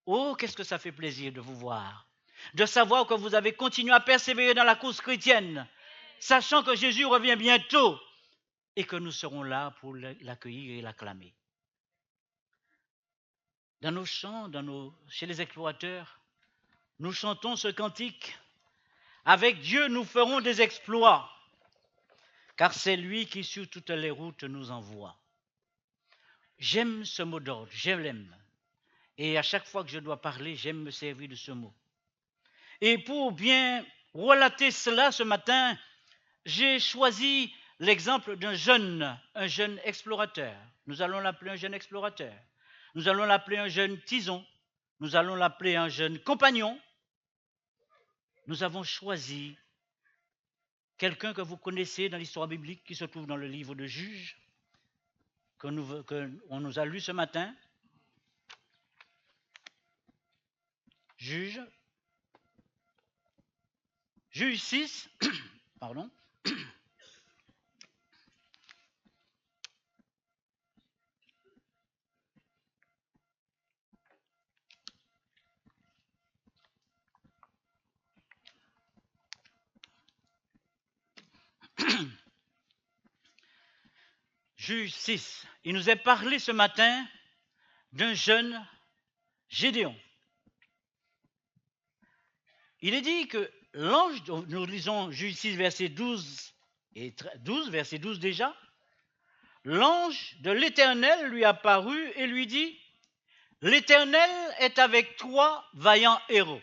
[SPEAKER 4] Oh, qu'est-ce que ça fait plaisir de vous voir. De savoir que vous avez continué à persévérer dans la course chrétienne, sachant que Jésus revient bientôt et que nous serons là pour l'accueillir et l'acclamer. Dans nos chants, chez les explorateurs, nous chantons ce cantique. Avec Dieu, nous ferons des exploits, car c'est lui qui sur toutes les routes nous envoie. J'aime ce mot d'ordre, je l'aime. Et à chaque fois que je dois parler, j'aime me servir de ce mot. Et pour bien relater cela ce matin, j'ai choisi l'exemple d'un jeune explorateur. Nous allons l'appeler un jeune explorateur. Nous allons l'appeler un jeune tison. Nous allons l'appeler un jeune compagnon. nous avons choisi quelqu'un que vous connaissez dans l'histoire biblique qui se trouve dans le livre de Juges, qu'on nous a lu ce matin. Juges 6, pardon. Juge 6. Il nous est parlé ce matin d'un jeune Gédéon. Il est dit que l'ange, nous lisons Juge 6, verset 12 et 12, verset 12 déjà, l'ange de l'Éternel lui apparut et lui dit, « L'Éternel est avec toi, vaillant héros. »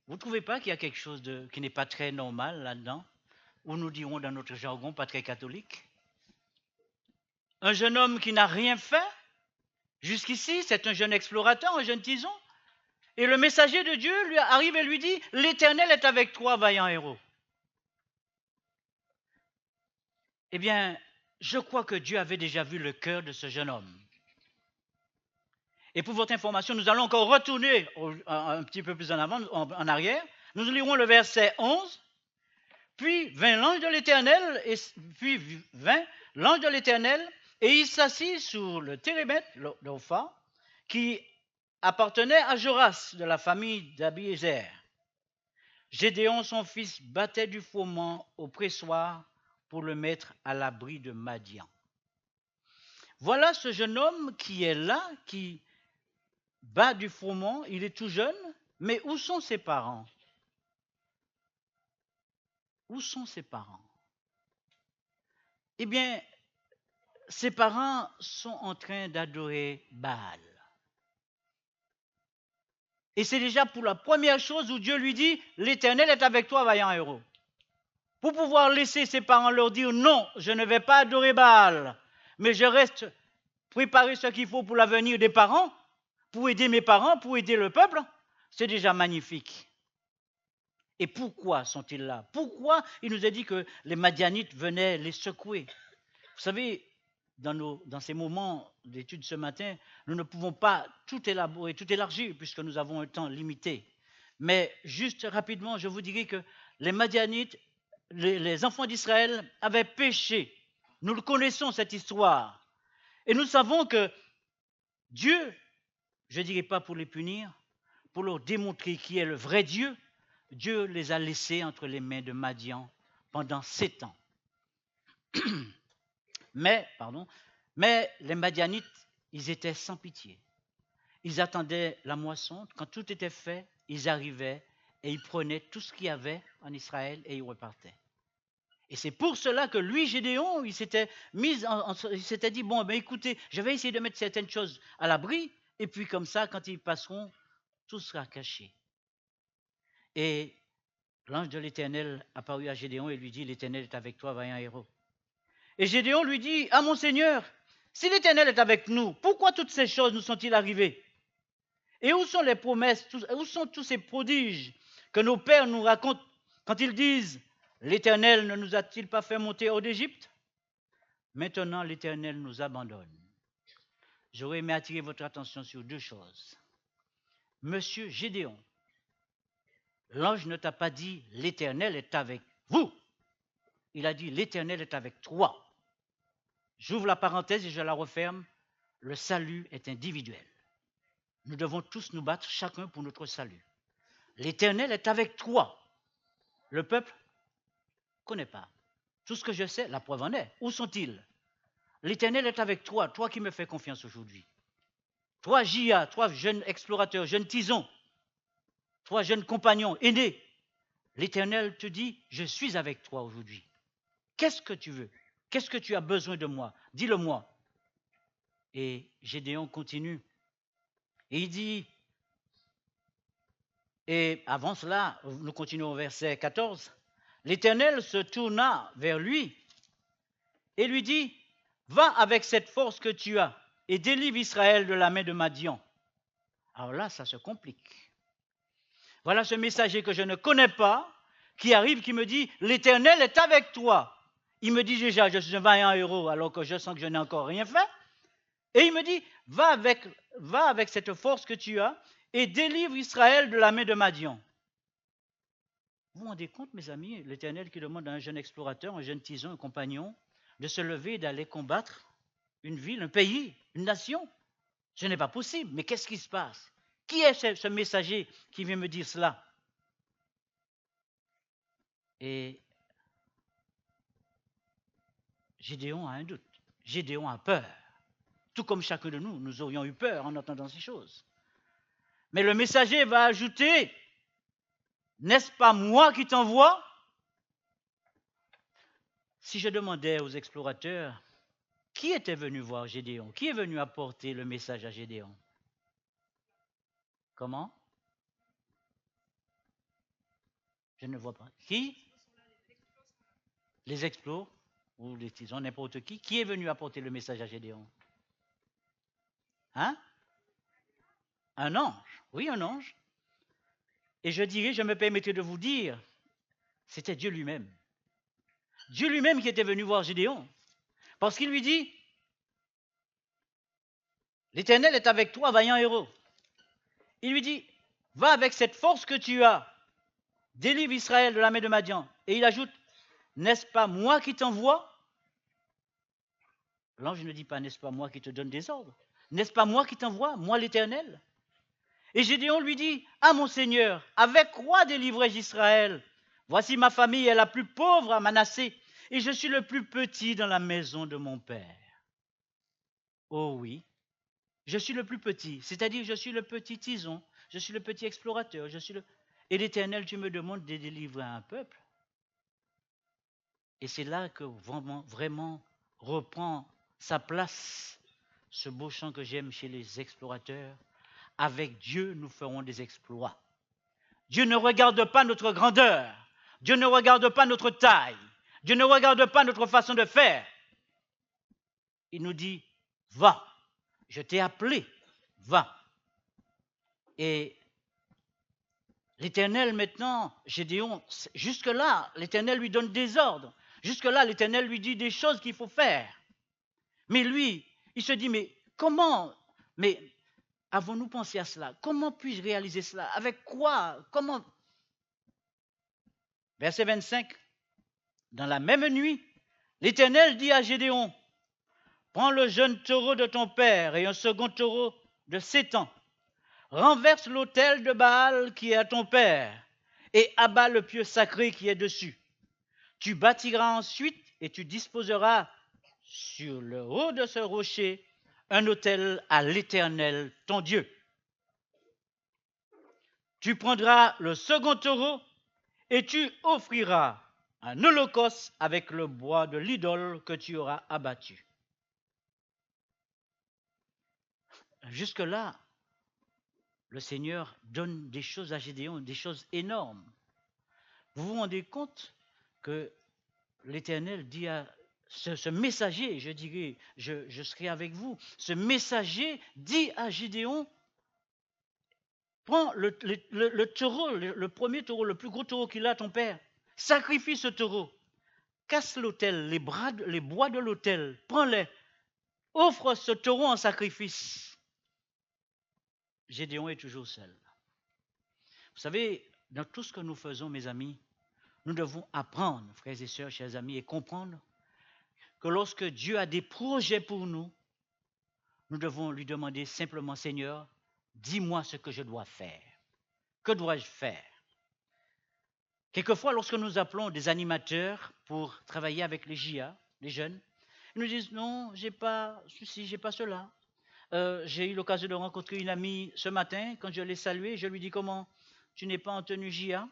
[SPEAKER 4] Vous ne trouvez pas qu'il y a quelque chose qui n'est pas très normal là-dedans, ou nous dirons dans notre jargon, pas très catholique? Un jeune homme qui n'a rien fait jusqu'ici, c'est un jeune explorateur, un jeune tison. Et le messager de Dieu lui arrive et lui dit, « L'Éternel est avec toi, vaillant héros. » Eh bien, je crois que Dieu avait déjà vu le cœur de ce jeune homme. Et pour votre information, nous allons encore retourner un petit peu plus en avant, en arrière. Nous lirons le verset 11. Puis vint l'ange de l'Éternel, et il s'assit sur le térébètre d'Opha, qui appartenait à Joras, de la famille d'Abiézer. Gédéon, son fils, battait du froment au pressoir pour le mettre à l'abri de Madian. Voilà ce jeune homme qui est là, qui bat du froment, il est tout jeune, mais où sont ses parents? Où sont ses parents? Eh bien, ses parents sont en train d'adorer Baal. Et c'est déjà pour la première chose où Dieu lui dit, « L'Éternel est avec toi, vaillant héros. » Pour pouvoir laisser ses parents leur dire, « Non, je ne vais pas adorer Baal, mais je reste préparer ce qu'il faut pour l'avenir des parents, pour aider mes parents, pour aider le peuple. » C'est déjà magnifique. Et pourquoi sont-ils là? Pourquoi il nous a dit que les Madianites venaient les secouer? Vous savez, dans ces moments d'études ce matin, nous ne pouvons pas tout élaborer, tout élargir, puisque nous avons un temps limité. Mais juste rapidement, je vous dirais que les Madianites, les enfants d'Israël avaient péché. Nous le connaissons, cette histoire. Et nous savons que Dieu, je ne dirais pas pour les punir, pour leur démontrer qui est le vrai Dieu, Dieu les a laissés entre les mains de Madian pendant 7 ans. Mais les Madianites, ils étaient sans pitié. Ils attendaient la moisson. Quand tout était fait, ils arrivaient et ils prenaient tout ce qu'il y avait en Israël et ils repartaient. Et c'est pour cela que lui, Gédéon, il s'était dit, bon, ben écoutez, je vais essayer de mettre certaines choses à l'abri, et puis comme ça, quand ils passeront, tout sera caché. Et l'ange de l'Éternel apparut à Gédéon et lui dit, l'Éternel est avec toi, vaillant héros. Et Gédéon lui dit, ah mon Seigneur, si l'Éternel est avec nous, pourquoi toutes ces choses nous sont-ils arrivées? Et où sont les promesses, où sont tous ces prodiges que nos pères nous racontent quand ils disent, l'Éternel ne nous a-t-il pas fait monter hors d'Égypte? Maintenant, l'Éternel nous abandonne. J'aurais aimé attirer votre attention sur 2 choses. Monsieur Gédéon, l'ange ne t'a pas dit « l'Éternel est avec vous ». Il a dit « l'Éternel est avec toi ». J'ouvre la parenthèse et je la referme. Le salut est individuel. Nous devons tous nous battre, chacun pour notre salut. L'Éternel est avec toi. Le peuple ne connaît pas. Tout ce que je sais, la preuve en est. Où sont-ils? L'Éternel est avec toi, toi qui me fais confiance aujourd'hui. Toi, J.A., toi, jeune explorateur, jeune tison, toi, jeune compagnon, aîné, l'Éternel te dit, je suis avec toi aujourd'hui. Qu'est-ce que tu veux? Qu'est-ce que tu as besoin de moi? Dis-le-moi. Et Gédéon continue. Et il dit, et avant cela, nous continuons au verset 14, l'Éternel se tourna vers lui et lui dit, va avec cette force que tu as et délivre Israël de la main de Madian. Alors là, ça se complique. Voilà ce messager que je ne connais pas, qui arrive, qui me dit, l'Éternel est avec toi. Il me dit déjà, je suis un vaillant héros, alors que je sens que je n'ai encore rien fait. Et il me dit, va avec cette force que tu as et délivre Israël de la main de Madian. Vous vous rendez compte, mes amis, l'Éternel qui demande à un jeune explorateur, un jeune tison, un compagnon, de se lever et d'aller combattre une ville, un pays, une nation. Ce n'est pas possible. Mais qu'est-ce qui se passe? Qui est ce messager qui vient me dire cela? Et Gédéon a un doute. Gédéon a peur. Tout comme chacun de nous, nous aurions eu peur en entendant ces choses. Mais le messager va ajouter, n'est-ce pas moi qui t'envoie? Si je demandais aux explorateurs, qui était venu voir Gédéon? Qui est venu apporter le message à Gédéon? Comment? Je ne vois pas. Qui? Les explos ou les tisons, n'importe qui. Qui est venu apporter le message à Gédéon? Hein? Un ange. Oui, un ange. Et je dirais, je me permettrai de vous dire, c'était Dieu lui-même. Dieu lui-même qui était venu voir Gédéon. Parce qu'il lui dit, l'Éternel est avec toi, vaillant héros. Il lui dit, va avec cette force que tu as, délivre Israël de la main de Madian. Et il ajoute, n'est-ce pas moi qui t'envoie? L'ange ne dit pas, n'est-ce pas moi qui te donne des ordres? N'est-ce pas moi qui t'envoie, moi l'Éternel? Et Gédéon lui dit, ah mon Seigneur, avec quoi délivrai-je Israël? Voici ma famille est la plus pauvre à Manassé, et je suis le plus petit dans la maison de mon père. Oh oui, je suis le plus petit, c'est-à-dire je suis le petit tison, je suis le petit explorateur, et l'Éternel, tu me demandes de délivrer un peuple. Et c'est là que vraiment reprend sa place ce beau chant que j'aime chez les explorateurs. Avec Dieu, nous ferons des exploits. Dieu ne regarde pas notre grandeur. Dieu ne regarde pas notre taille. Dieu ne regarde pas notre façon de faire. Il nous dit, va, je t'ai appelé, va. Et l'Éternel maintenant, Gédéon, jusque-là, l'Éternel lui donne des ordres. Jusque-là, l'Éternel lui dit des choses qu'il faut faire. Mais lui, il se dit, mais comment? Mais avons-nous pensé à cela? Comment puis-je réaliser cela? Avec quoi? Comment? Verset 25. Dans la même nuit, l'Éternel dit à Gédéon, prends le jeune taureau de ton père et un second taureau de 7 ans. Renverse l'autel de Baal qui est à ton père et abat le pieu sacré qui est dessus. Tu bâtiras ensuite et tu disposeras sur le haut de ce rocher un autel à l'Éternel, ton Dieu. Tu prendras le second taureau et tu offriras un holocauste avec le bois de l'idole que tu auras abattu. Jusque-là, le Seigneur donne des choses à Gédéon, des choses énormes. Vous vous rendez compte que l'Éternel dit à ce messager, je dirais, je serai avec vous, ce messager dit à Gédéon, prends le taureau, le premier taureau, le plus gros taureau qu'il a, ton père, sacrifie ce taureau, casse l'autel, les bois de l'autel, prends-les, offre ce taureau en sacrifice. Gédéon est toujours seul. Vous savez, dans tout ce que nous faisons, mes amis, nous devons apprendre, frères et sœurs, chers amis, et comprendre que lorsque Dieu a des projets pour nous, nous devons lui demander simplement, Seigneur, dis-moi ce que je dois faire. Que dois-je faire? Quelquefois, lorsque nous appelons des animateurs pour travailler avec les JA, les jeunes, ils nous disent, non, j'ai pas ceci, j'ai pas cela. J'ai eu l'occasion de rencontrer une amie ce matin, quand je l'ai saluée, je lui dis, comment, tu n'es pas en tenue JA?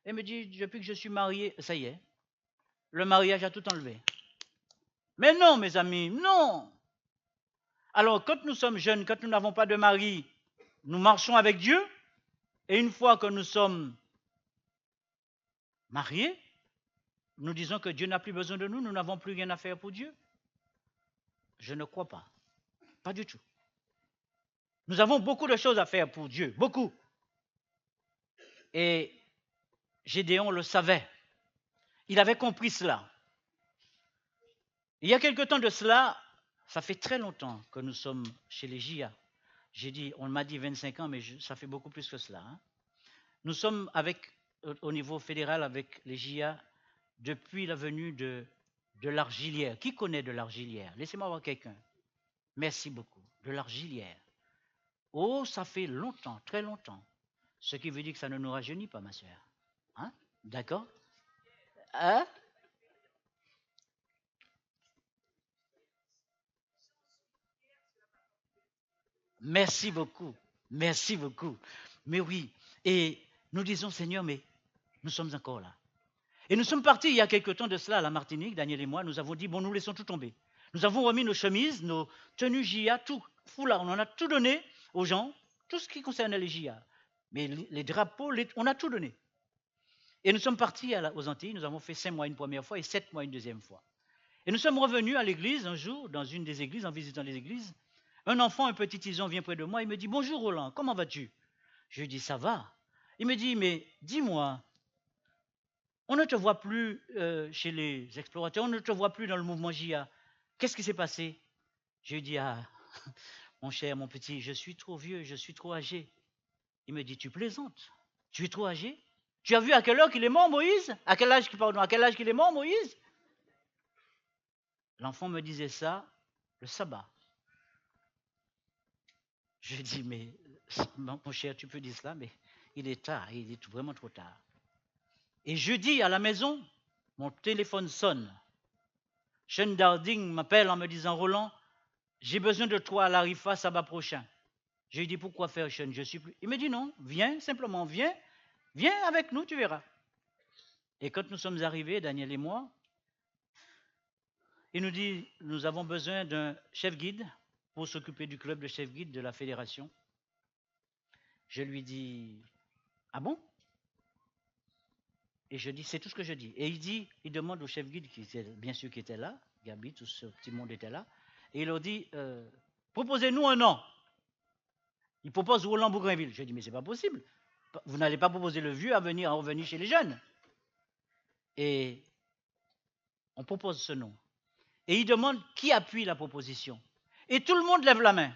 [SPEAKER 4] Elle me dit, depuis que je suis mariée, ça y est, le mariage a tout enlevé. Mais non, mes amis, non. Alors, quand nous sommes jeunes, quand nous n'avons pas de mari, nous marchons avec Dieu, et une fois que nous sommes mariés, nous disons que Dieu n'a plus besoin de nous, nous n'avons plus rien à faire pour Dieu. Je ne crois pas. Pas du tout. Nous avons beaucoup de choses à faire pour Dieu, beaucoup. Et Gédéon le savait. Il avait compris cela. Il y a quelque temps de cela, ça fait très longtemps que nous sommes chez les JA. On m'a dit 25 ans, mais ça fait beaucoup plus que cela. Hein. Nous sommes au niveau fédéral avec les JA depuis la venue de l'Argilière. Qui connaît de l'Argilière? Laissez-moi voir quelqu'un. Merci beaucoup. De l'Argilière. Oh, ça fait longtemps, très longtemps. Ce qui veut dire que ça ne nous rajeunit pas, ma soeur. Hein? D'accord? Hein? Merci beaucoup. Merci beaucoup. Mais oui. Et nous disons, Seigneur, mais nous sommes encore là. Et nous sommes partis il y a quelque temps de cela à la Martinique, Daniel et moi. Nous avons dit, bon, nous laissons tout tomber. Nous avons remis nos chemises, nos tenues JA, tout. Foulard, on en a tout donné aux gens, tout ce qui concernait les JA. Mais les drapeaux, on a tout donné. Et nous sommes partis aux Antilles. Nous avons fait 5 mois une première fois et 7 mois une deuxième fois. Et nous sommes revenus à l'église un jour, dans une des églises, en visitant les églises. Un enfant, un petit tison vient près de moi, il me dit, bonjour Roland, comment vas-tu? Je lui dis, ça va. Il me dit, mais dis-moi, on ne te voit plus chez les explorateurs, on ne te voit plus dans le mouvement JA. Qu'est-ce qui s'est passé? Je lui dis, ah, mon cher, mon petit, je suis trop vieux, je suis trop âgé. Il me dit, tu plaisantes? Tu es trop âgé? Tu as vu à quelle heure qu'il est mort, Moïse? À quel âge qu'il est mort, Moïse? L'enfant me disait ça le sabbat. Je dis, mais mon cher, tu peux dire cela, mais il est tard, il est vraiment trop tard. Et jeudi, à la maison, mon téléphone sonne. Sean Darding m'appelle en me disant, Roland, j'ai besoin de toi à la RIFA sabbat prochain. Je lui dis, pourquoi faire, Sean? Je suis plus... Il me dit, non, viens, simplement, viens avec nous, tu verras. Et quand nous sommes arrivés, Daniel et moi, il nous dit, nous avons besoin d'un chef guide pour s'occuper du club de chef guide de la fédération. Je lui dis, ah bon? Et je dis, c'est tout ce que je dis. Et il demande au chef guide, qui était là, Gabi, tout ce petit monde était là, et il leur dit, proposez-nous un nom. Il propose Roland Bougrainville. Je dis, mais c'est pas possible. Vous n'allez pas proposer le vieux à revenir chez les jeunes. Et on propose ce nom. Et il demande qui appuie la proposition. Et tout le monde lève la main.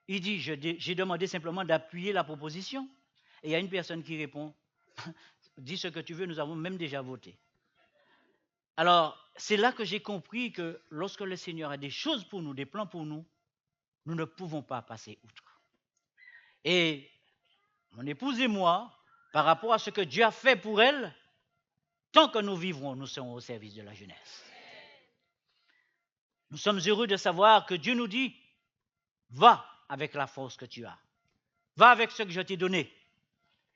[SPEAKER 4] Il dit, j'ai demandé simplement d'appuyer la proposition. Et il y a une personne qui répond, dis ce que tu veux, nous avons même déjà voté. Alors, c'est là que j'ai compris que lorsque le Seigneur a des choses pour nous, des plans pour nous, nous ne pouvons pas passer outre. Et mon épouse et moi, par rapport à ce que Dieu a fait pour elle, tant que nous vivrons, nous serons au service de la jeunesse. Nous sommes heureux de savoir que Dieu nous dit, va avec la force que tu as. Va avec ce que je t'ai donné.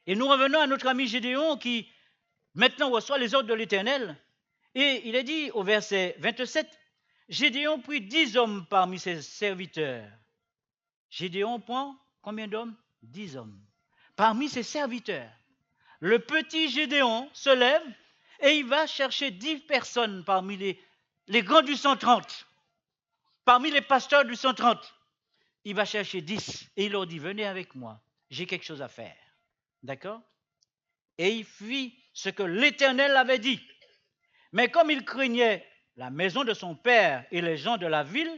[SPEAKER 4] Et nous revenons à notre ami Gédéon qui maintenant reçoit les ordres de l'Éternel. Et il est dit au verset 27, Gédéon prit 10 hommes parmi ses serviteurs. Gédéon prend combien d'hommes? 10 hommes. Parmi ses serviteurs. Le petit Gédéon se lève et il va chercher 10 personnes parmi les grands du 130. Parmi les pasteurs du 130. Il va chercher 10 et il leur dit, venez avec moi, j'ai quelque chose à faire. D'accord? Et il fit ce que l'Éternel avait dit. Mais comme il craignait la maison de son père et les gens de la ville,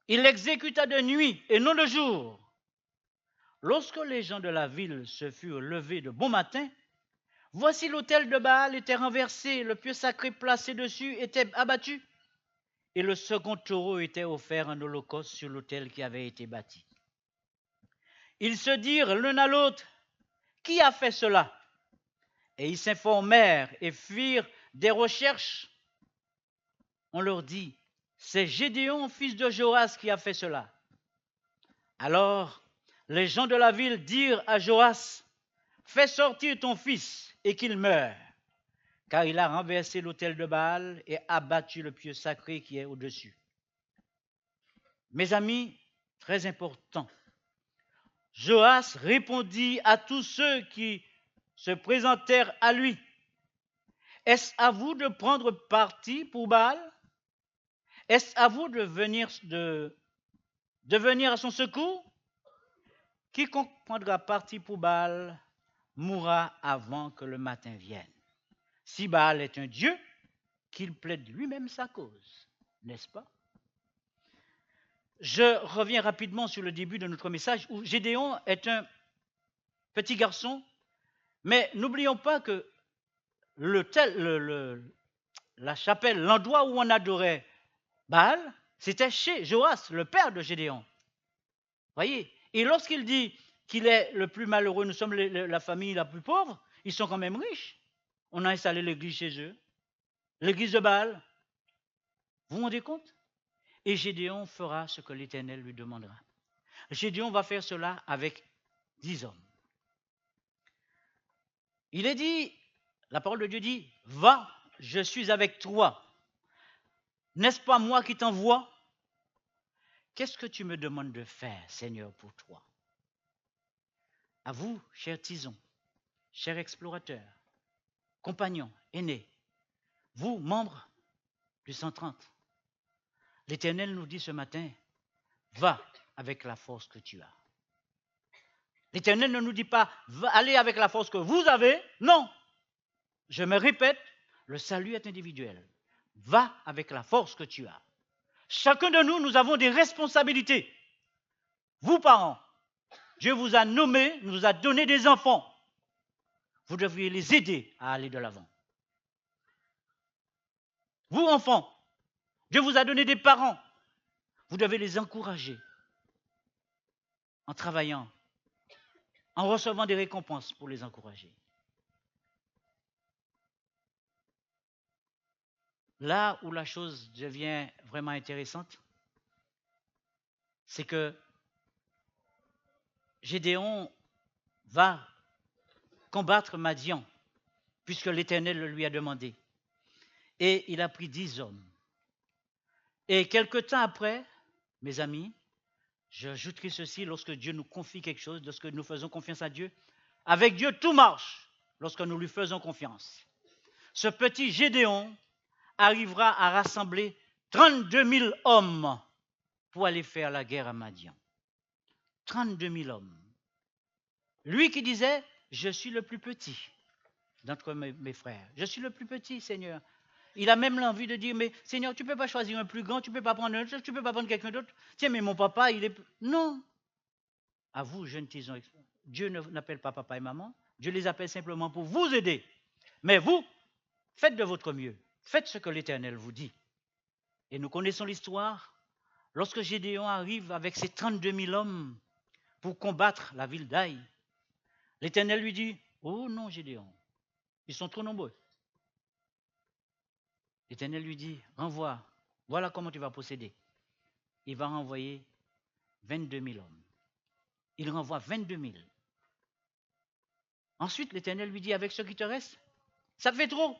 [SPEAKER 4] il l'exécuta de nuit et non de jour. Lorsque les gens de la ville se furent levés de bon matin, voici l'autel de Baal était renversé, le pieu sacré placé dessus était abattu, et le second taureau était offert en holocauste sur l'autel qui avait été bâti. Ils se dirent l'un à l'autre, qui a fait cela? Et ils s'informèrent et firent des recherches. On leur dit, c'est Gédéon, fils de Joas, qui a fait cela. Alors, les gens de la ville dirent à Joas, fais sortir ton fils et qu'il meure, car il a renversé l'autel de Baal et abattu le pieu sacré qui est au-dessus. Mes amis, très important, Joas répondit à tous ceux qui se présentèrent à lui, est-ce à vous de prendre parti pour Baal? Est-ce à vous de venir à son secours? quiconque prendra parti pour Baal mourra avant que le matin vienne. Si Baal est un dieu, qu'il plaide lui-même sa cause, n'est-ce pas? Je reviens rapidement sur le début de notre message où Gédéon est un petit garçon, mais n'oublions pas que la chapelle, l'endroit où on adorait Baal, c'était chez Joas, le père de Gédéon. Voyez? Et lorsqu'il dit qu'il est le plus malheureux, nous sommes la famille la plus pauvre, ils sont quand même riches. On a installé l'église chez eux, l'église de Baal. Vous vous rendez compte? Et Gédéon fera ce que l'Éternel lui demandera. Gédéon va faire cela avec 10 hommes. Il est dit, la parole de Dieu dit, va, je suis avec toi. N'est-ce pas moi qui t'envoie? Qu'est-ce que tu me demandes de faire, Seigneur, pour toi? À vous, chers tisons, chers explorateurs, compagnons, aînés, vous, membres du 130, l'Éternel nous dit ce matin, va avec la force que tu as. L'Éternel ne nous dit pas, allez avec la force que vous avez. Non. Je me répète, le salut est individuel. Va avec la force que tu as. Chacun de nous, nous avons des responsabilités. Vous, parents, Dieu vous a nommé, nous a donné des enfants. Vous devriez les aider à aller de l'avant. Vous, enfants, Dieu vous a donné des parents. Vous devez les encourager en travaillant, en recevant des récompenses pour les encourager. Là où la chose devient vraiment intéressante, c'est que Gédéon va combattre Madian, puisque l'Éternel le lui a demandé. Et il a pris 10 hommes. Et quelque temps après, mes amis, j'ajouterai ceci, lorsque Dieu nous confie quelque chose, lorsque nous faisons confiance à Dieu, avec Dieu tout marche, lorsque nous lui faisons confiance. Ce petit Gédéon arrivera à rassembler 32 000 hommes pour aller faire la guerre à Madian. 32 000 hommes. Lui qui disait, je suis le plus petit d'entre mes frères. Je suis le plus petit, Seigneur. Il a même l'envie de dire, mais Seigneur, tu ne peux pas choisir un plus grand, tu ne peux pas prendre un autre, tu ne peux pas prendre quelqu'un d'autre. Tiens, mais mon papa, il est... Non. À vous, jeunes tisons, Dieu n'appelle pas papa et maman. Dieu les appelle simplement pour vous aider. Mais vous, faites de votre mieux. Faites ce que l'Éternel vous dit. Et nous connaissons l'histoire. Lorsque Gédéon arrive avec ses 32 000 hommes pour combattre la ville d'Aï, l'Éternel lui dit, oh non Gédéon, ils sont trop nombreux. L'Éternel lui dit, renvoie, voilà comment tu vas procéder. Il va renvoyer 22 000 hommes. Il renvoie 22 000. Ensuite, l'Éternel lui dit, avec ce qui te reste, ça fait trop.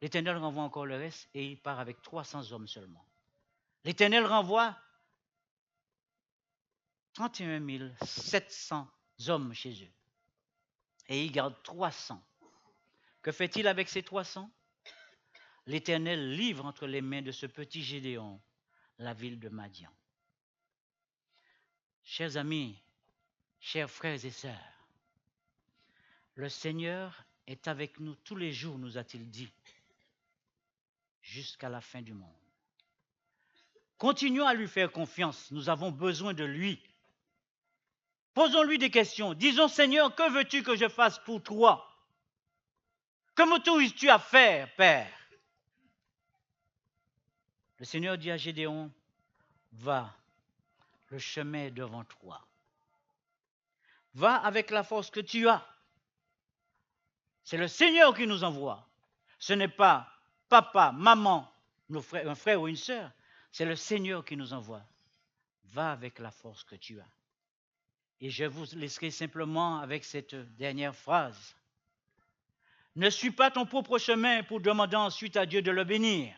[SPEAKER 4] L'Éternel renvoie encore le reste et il part avec 300 hommes seulement. L'Éternel renvoie 31 700 hommes chez eux. Et il garde 300. Que fait-il avec ces 300? L'Éternel livre entre les mains de ce petit Gédéon la ville de Madian. Chers amis, chers frères et sœurs, le Seigneur est avec nous tous les jours, nous a-t-il dit, jusqu'à la fin du monde. Continuons à lui faire confiance, nous avons besoin de lui. Posons-lui des questions. Disons, Seigneur, que veux-tu que je fasse pour toi? Que m'autorises-tu à faire, Père? Le Seigneur dit à Gédéon, va, le chemin est devant toi. Va avec la force que tu as. C'est le Seigneur qui nous envoie. Ce n'est pas papa, maman, un frère ou une sœur. C'est le Seigneur qui nous envoie. Va avec la force que tu as. Et je vous laisserai simplement avec cette dernière phrase. Ne suis pas ton propre chemin pour demander ensuite à Dieu de le bénir.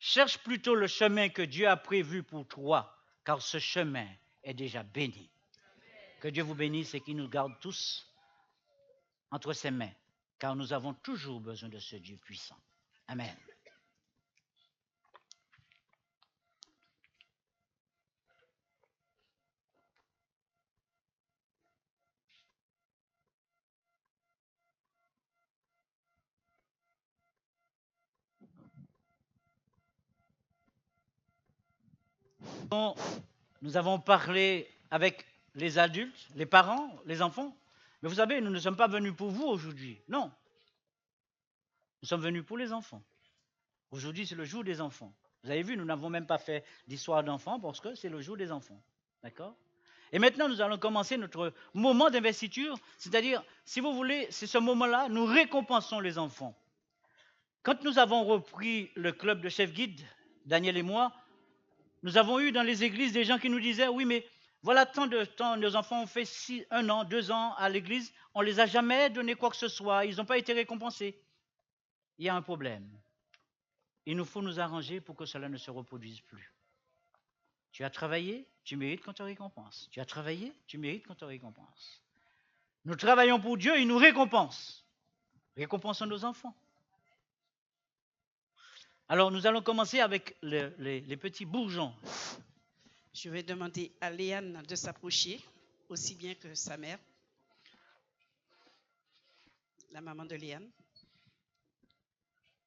[SPEAKER 4] Cherche plutôt le chemin que Dieu a prévu pour toi, car ce chemin est déjà béni. Que Dieu vous bénisse et qu'il nous garde tous entre ses mains, car nous avons toujours besoin de ce Dieu puissant. Amen. Nous avons parlé avec les adultes, les parents, les enfants. Mais vous savez, nous ne sommes pas venus pour vous aujourd'hui. Non. Nous sommes venus pour les enfants. Aujourd'hui, c'est le jour des enfants. Vous avez vu, nous n'avons même pas fait d'histoire d'enfants parce que c'est le jour des enfants. D'accord? Et maintenant, nous allons commencer notre moment d'investiture. C'est-à-dire, si vous voulez, c'est ce moment-là, nous récompensons les enfants. Quand nous avons repris le club de chef guide, Daniel et moi, nous avons eu dans les églises des gens qui nous disaient, oui, mais voilà tant de temps, nos enfants ont fait 1 an, 2 ans à l'église, on ne les a jamais donné quoi que ce soit, ils n'ont pas été récompensés. Il y a un problème. Il nous faut nous arranger pour que cela ne se reproduise plus. Tu as travaillé, tu mérites qu'on te récompense. Tu as travaillé, tu mérites qu'on te récompense. Nous travaillons pour Dieu, il nous récompense. Récompensons nos enfants. Alors, nous allons commencer avec les petits bourgeons.
[SPEAKER 13] Je vais demander à Léane de s'approcher, aussi bien que sa mère, la maman de Léane.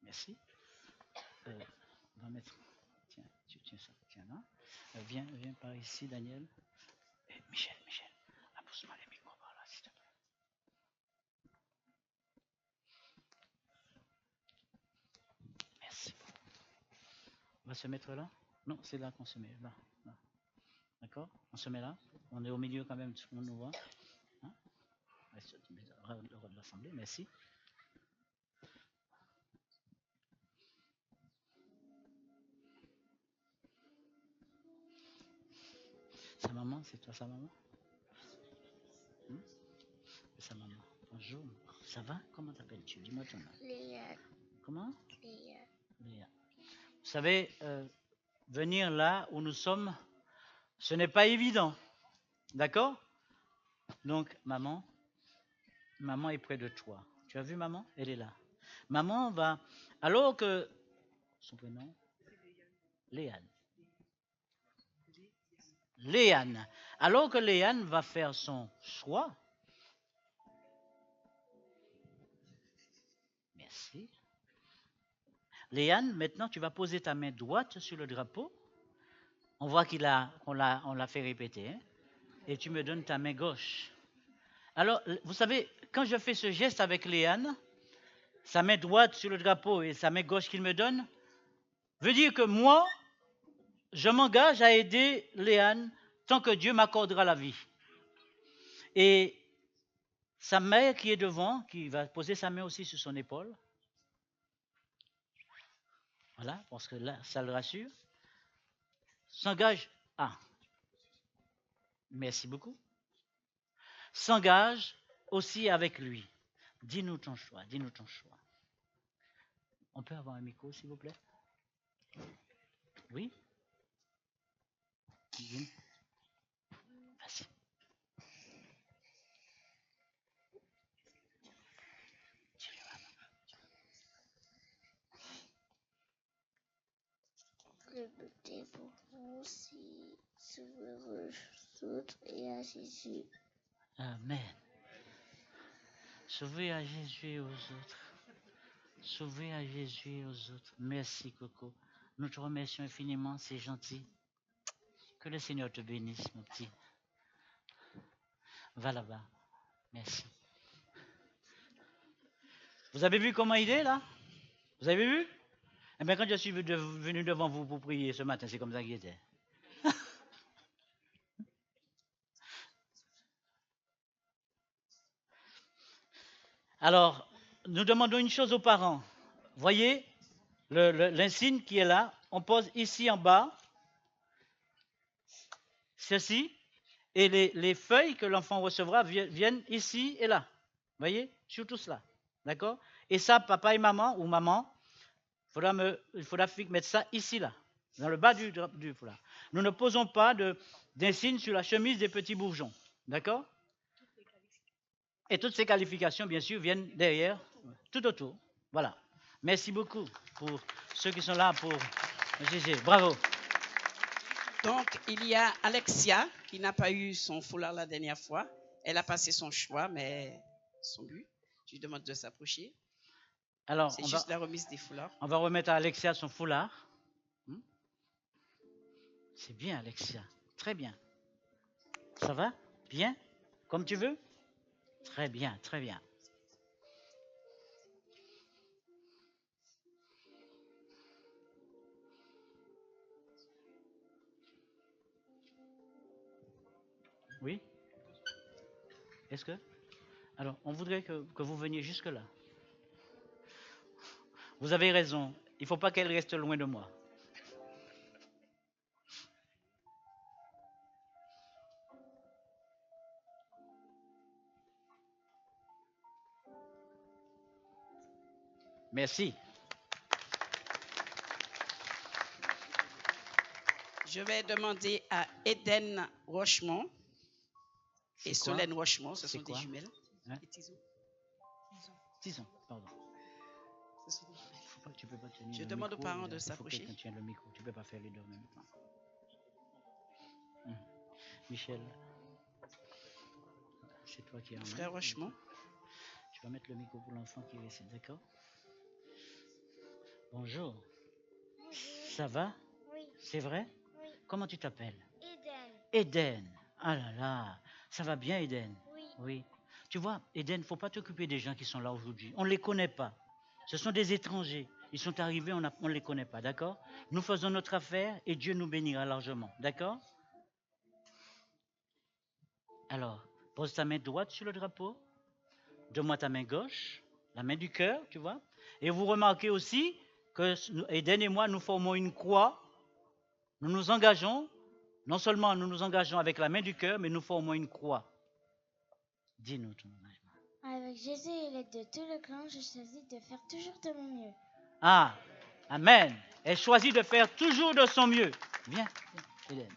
[SPEAKER 4] Merci. On va mettre. Tiens, tu tiens ça. Tiens là. Viens par ici, Daniel. Et Michel, pousse-moi les micros par là, s'il te plaît. Merci. On va se mettre là? Non, c'est là qu'on se met. Là. D'accord? On se met là. On est au milieu quand même, tout le monde nous voit. Hein? De l'Assemblée, merci. Sa maman, c'est toi sa maman? C'est sa maman. Bonjour. Ça va? Comment t'appelles-tu? Dis-moi ton nom.
[SPEAKER 5] Léa.
[SPEAKER 4] Comment?
[SPEAKER 5] Léa.
[SPEAKER 4] Léa. Vous savez, venir là où nous sommes, ce n'est pas évident. D'accord? Donc, maman est près de toi. Tu as vu maman? Elle est là. Maman va... Alors que... Son prénom? Léane. Léane. Alors que Léane va faire son choix. Merci. Léane, maintenant tu vas poser ta main droite sur le drapeau. On voit qu'on l'a fait répéter. Hein? Et tu me donnes ta main gauche. Alors, vous savez, quand je fais ce geste avec Léane, sa main droite sur le drapeau et sa main gauche qu'il me donne, veut dire que moi, je m'engage à aider Léane tant que Dieu m'accordera la vie. Et sa mère qui est devant, qui va poser sa main aussi sur son épaule, voilà, parce que là, ça le rassure, s'engage à, merci beaucoup, s'engage aussi avec lui. Dis-nous ton choix. On peut avoir un micro, s'il vous plaît? Oui? Vas-y.
[SPEAKER 5] Répétez pour vous si souverain aux autres et à Jésus.
[SPEAKER 4] Amen. Sauvez à Jésus et aux autres. Sauvez à Jésus et aux autres. Merci, Coco. Nous te remercions infiniment, c'est gentil. Que le Seigneur te bénisse, mon petit. Va là-bas. Merci. Vous avez vu comment il est, là? Vous avez vu? Eh bien, quand je suis venu devant vous pour prier ce matin, c'est comme ça qu'il était. Alors, nous demandons une chose aux parents. Voyez l'insigne qui est là. On pose ici en bas. Ceci. Et les feuilles que l'enfant recevra viennent ici et là. Voyez? Sur tout cela. D'accord? Et ça, papa et maman, ou maman, il faudra mettre ça ici, là. Dans le bas du foulard. Nous ne posons pas d'insigne sur la chemise des petits bourgeons. D'accord? Et toutes ces qualifications, bien sûr, viennent derrière, tout autour. Voilà. Merci beaucoup pour ceux qui sont là pour GG. Bravo.
[SPEAKER 13] Donc, il y a Alexia qui n'a pas eu son foulard la dernière fois. Elle a passé son choix, mais son but. Je lui demande de s'approcher.
[SPEAKER 4] Alors,
[SPEAKER 13] c'est juste la remise des foulards.
[SPEAKER 4] On va remettre à Alexia son foulard. C'est bien, Alexia. Très bien. Ça va? Bien? Comme tu veux? Très bien, très bien. Oui? Est-ce que? Alors, on voudrait que vous veniez jusque-là. Vous avez raison. Il ne faut pas qu'elle reste loin de moi. Merci.
[SPEAKER 13] Je vais demander à Eden Rochemont et Solène Rochemont, ce sont des jumelles.
[SPEAKER 4] Hein?
[SPEAKER 13] Et Tison.
[SPEAKER 4] Tison, pardon.
[SPEAKER 13] Ce sont des jumelles.
[SPEAKER 4] Tu peux pas tenir
[SPEAKER 13] Je
[SPEAKER 4] le
[SPEAKER 13] demande aux
[SPEAKER 4] micro,
[SPEAKER 13] parents de
[SPEAKER 4] il faut
[SPEAKER 13] s'approcher.
[SPEAKER 4] que quelqu'un tienne le micro. Tu ne peux pas faire les deux en même temps. Michel, c'est toi qui es en
[SPEAKER 13] Frère Rochemont.
[SPEAKER 4] Tu vas mettre le micro pour l'enfant qui est ici, d'accord? Bonjour. Ça va?
[SPEAKER 14] Oui.
[SPEAKER 4] C'est vrai?
[SPEAKER 14] Oui.
[SPEAKER 4] Comment tu t'appelles?
[SPEAKER 14] Eden.
[SPEAKER 4] Eden. Ah là là. Ça va bien, Eden?
[SPEAKER 14] Oui.
[SPEAKER 4] Oui. Tu vois, Eden, il ne faut pas t'occuper des gens qui sont là aujourd'hui. On ne les connaît pas. Ce sont des étrangers. Ils sont arrivés, on ne les connaît pas, d'accord? Nous faisons notre affaire et Dieu nous bénira largement, d'accord? Alors, pose ta main droite sur le drapeau. Donne-moi ta main gauche, la main du cœur, tu vois. Et vous remarquez aussi que Eden et moi, nous formons une croix. Nous nous engageons. Non seulement nous nous engageons avec la main du cœur, mais nous formons une croix. Dis-nous ton engagement.
[SPEAKER 14] Avec Jésus et l'aide de tout le clan, je choisis de faire toujours de mon mieux.
[SPEAKER 4] Ah, amen. Elle choisit de faire toujours de son mieux. Viens, Eden.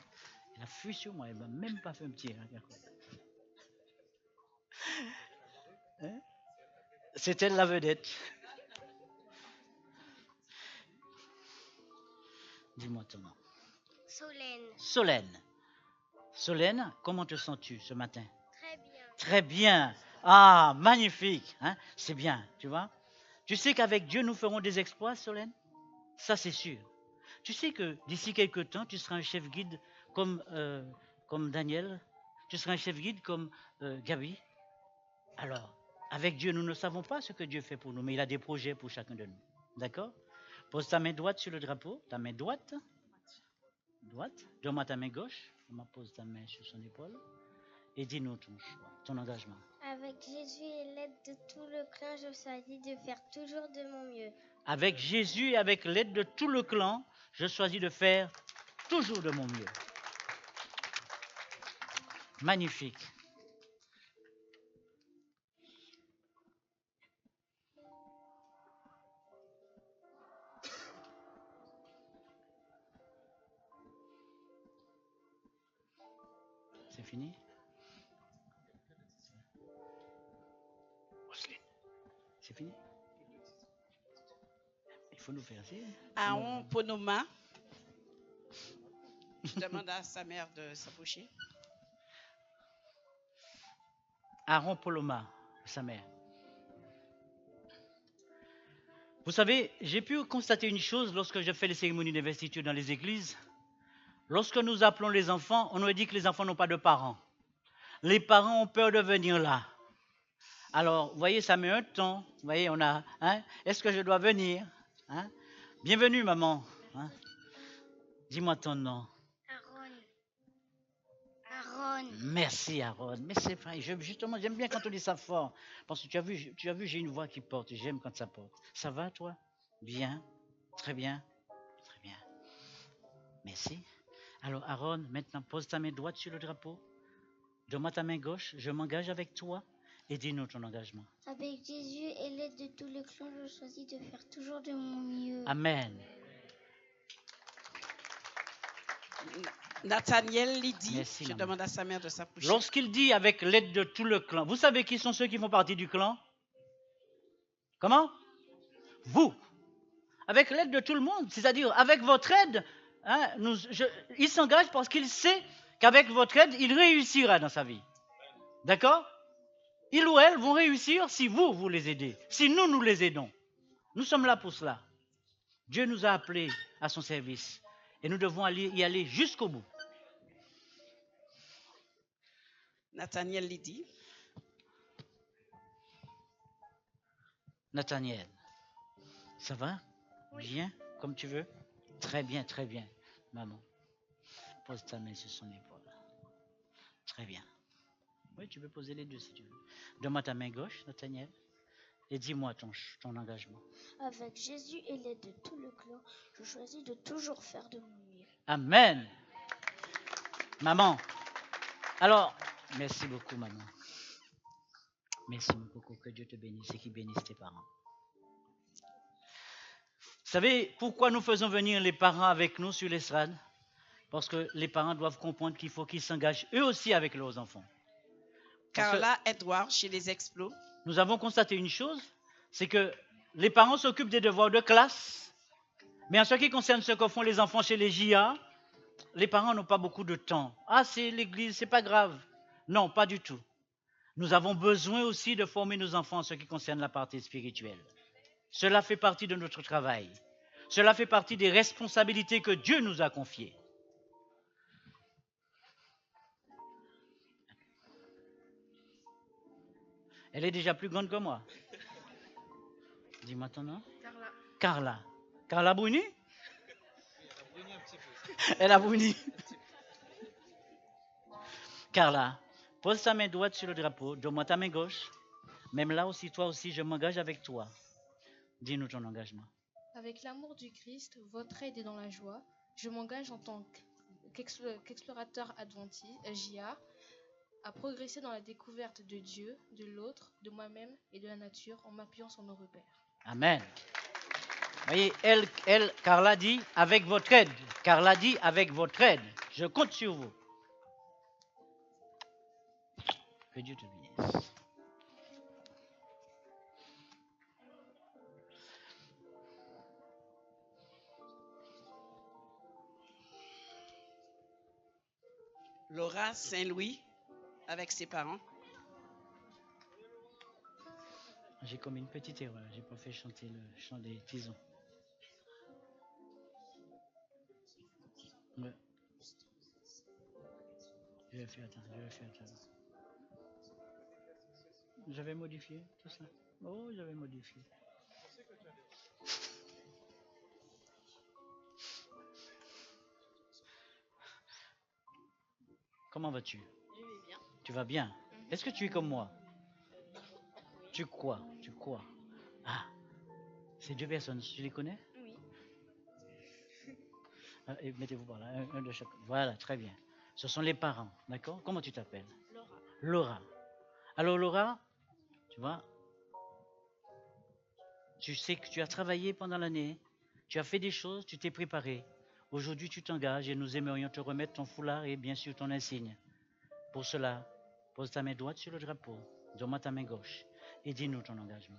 [SPEAKER 4] Elle a fui sur moi, elle ne m'a même pas fait un petit. Hein? C'est elle la vedette. Dis-moi ton nom.
[SPEAKER 14] Solène.
[SPEAKER 4] Solène. Solène, comment te sens-tu ce matin?
[SPEAKER 14] Très bien.
[SPEAKER 4] Très bien. Ah, magnifique. Hein? C'est bien, tu vois. Tu sais qu'avec Dieu, nous ferons des exploits, Solène? Ça, c'est sûr. Tu sais que d'ici quelques temps, tu seras un chef guide comme Daniel. Tu seras un chef guide comme Gabi. Alors, avec Dieu, nous ne savons pas ce que Dieu fait pour nous, mais il a des projets pour chacun de nous. D'accord? Pose ta main droite sur le drapeau. Ta main droite. Droite. Donne-moi ta main gauche. Pose ta main sur son épaule. Et dis-nous ton choix, ton engagement.
[SPEAKER 14] Avec Jésus et l'aide de tout le clan, je choisis de faire toujours de mon mieux.
[SPEAKER 4] Avec Jésus et avec l'aide de tout le clan, je choisis de faire toujours de mon mieux. Magnifique. C'est fini? C'est fini? Il faut nous faire ça.
[SPEAKER 13] Aaron Ponoma. Je demande à sa mère de s'approcher.
[SPEAKER 4] Aaron Poloma, sa mère. Vous savez, j'ai pu constater une chose lorsque je fais les cérémonies d'investiture dans les églises. Lorsque nous appelons les enfants, on nous dit que les enfants n'ont pas de parents. Les parents ont peur de venir là. Alors, vous voyez, ça met un temps. Vous voyez, on a... Hein, est-ce que je dois venir? Hein? Bienvenue, maman. Hein? Dis-moi ton nom.
[SPEAKER 14] Aaron.
[SPEAKER 4] Merci, Aaron. Mais c'est vrai, justement, j'aime bien quand on dit ça fort. Parce que tu as vu, j'ai une voix qui porte. J'aime quand ça porte. Ça va, toi? Bien. Très bien. Très bien. Merci. Alors, Aaron, maintenant, pose ta main droite sur le drapeau. Donne-moi ta main gauche. Je m'engage avec toi. Et dis-nous ton engagement.
[SPEAKER 14] Avec Jésus et l'aide de tout le clan, je choisis de faire toujours de mon mieux.
[SPEAKER 4] Amen.
[SPEAKER 13] Nathaniel Lydie.
[SPEAKER 4] Merci,
[SPEAKER 13] je
[SPEAKER 4] maman.
[SPEAKER 13] demande à sa mère de s'approcher.
[SPEAKER 4] Lorsqu'il dit avec l'aide de tout le clan, vous savez qui sont ceux qui font partie du clan? Comment? Vous. Avec l'aide de tout le monde, c'est-à-dire avec votre aide, hein, il s'engage parce qu'il sait qu'avec votre aide, il réussira dans sa vie. D'accord? Ils ou elles vont réussir si vous les aidez, si nous, nous les aidons. Nous sommes là pour cela. Dieu nous a appelés à son service. Et nous devons y aller jusqu'au bout.
[SPEAKER 13] Nathaniel Lydie.
[SPEAKER 4] Nathaniel, ça va? Bien, comme tu veux? Très bien, maman. Pose ta main sur son épaule. Très bien. Oui, tu peux poser les deux si tu veux. Donne-moi ta main gauche, Nathaniel, et dis-moi ton engagement.
[SPEAKER 14] Avec Jésus et l'aide de tout le clan, je choisis de toujours faire de mon mieux.
[SPEAKER 4] Amen. Maman, alors, merci beaucoup, maman. Merci beaucoup, que Dieu te bénisse et qu'il bénisse tes parents. Vous savez pourquoi nous faisons venir les parents avec nous sur l'estrade? Parce que les parents doivent comprendre qu'il faut qu'ils s'engagent eux aussi avec leurs enfants.
[SPEAKER 13] Carla Edouard chez les Explos.
[SPEAKER 4] Nous avons constaté une chose, c'est que les parents s'occupent des devoirs de classe, mais en ce qui concerne ce que font les enfants chez les JA, les parents n'ont pas beaucoup de temps. Ah, c'est l'église, c'est pas grave. Non, pas du tout. Nous avons besoin aussi de former nos enfants en ce qui concerne la partie spirituelle. Cela fait partie de notre travail. Cela fait partie des responsabilités que Dieu nous a confiées. Elle est déjà plus grande que moi. Dis-moi ton nom. Carla. Carla Bruni? Elle a bruni. Carla, pose ta main droite sur le drapeau, donne-moi ta main gauche. Même là aussi, toi aussi, je m'engage avec toi. Dis-nous ton engagement.
[SPEAKER 15] Avec l'amour du Christ, votre aide est dans la joie. Je m'engage en tant qu'explorateur adventiste, JA, à progresser dans la découverte de Dieu, de l'autre, de moi-même et de la nature en m'appuyant sur nos repères.
[SPEAKER 4] Amen. Voyez, Carla dit avec votre aide. Carla dit avec votre aide. Je compte sur vous. Que Dieu te bénisse.
[SPEAKER 13] Laura Saint-Louis avec ses parents.
[SPEAKER 4] J'ai commis une petite erreur. J'ai pas fait chanter le chant des tisons. Ouais. Je vais faire attends. J'avais modifié tout ça. Oh, j'avais modifié. Comment vas-tu?
[SPEAKER 16] Je vais bien.
[SPEAKER 4] Tu vas bien? Est-ce que tu es comme moi? Tu crois? Ah, ces deux personnes, tu les connais?
[SPEAKER 16] Oui.
[SPEAKER 4] Et mettez-vous par là, un de chaque. Voilà, très bien. Ce sont les parents, d'accord? Comment tu t'appelles? Laura. Alors Laura, tu vois, tu sais que tu as travaillé pendant l'année, tu as fait des choses, tu t'es préparé. Aujourd'hui, tu t'engages et nous aimerions te remettre ton foulard et bien sûr ton insigne. Pour cela, pose ta main droite sur le drapeau, donne-moi ta main gauche et dis-nous ton engagement.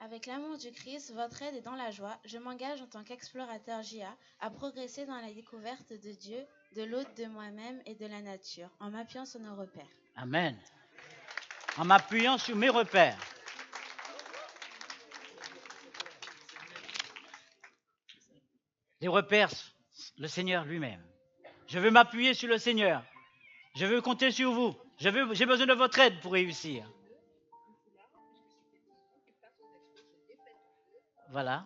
[SPEAKER 8] Avec l'amour du Christ, votre aide est dans la joie. Je m'engage en tant qu'explorateur JA à progresser dans la découverte de Dieu, de l'autre, de moi-même et de la nature, en m'appuyant sur nos repères.
[SPEAKER 4] Amen. En m'appuyant sur mes repères. Les repères, le Seigneur lui-même. Je veux m'appuyer sur le Seigneur. Je veux compter sur vous. J'ai besoin de votre aide pour réussir. Voilà.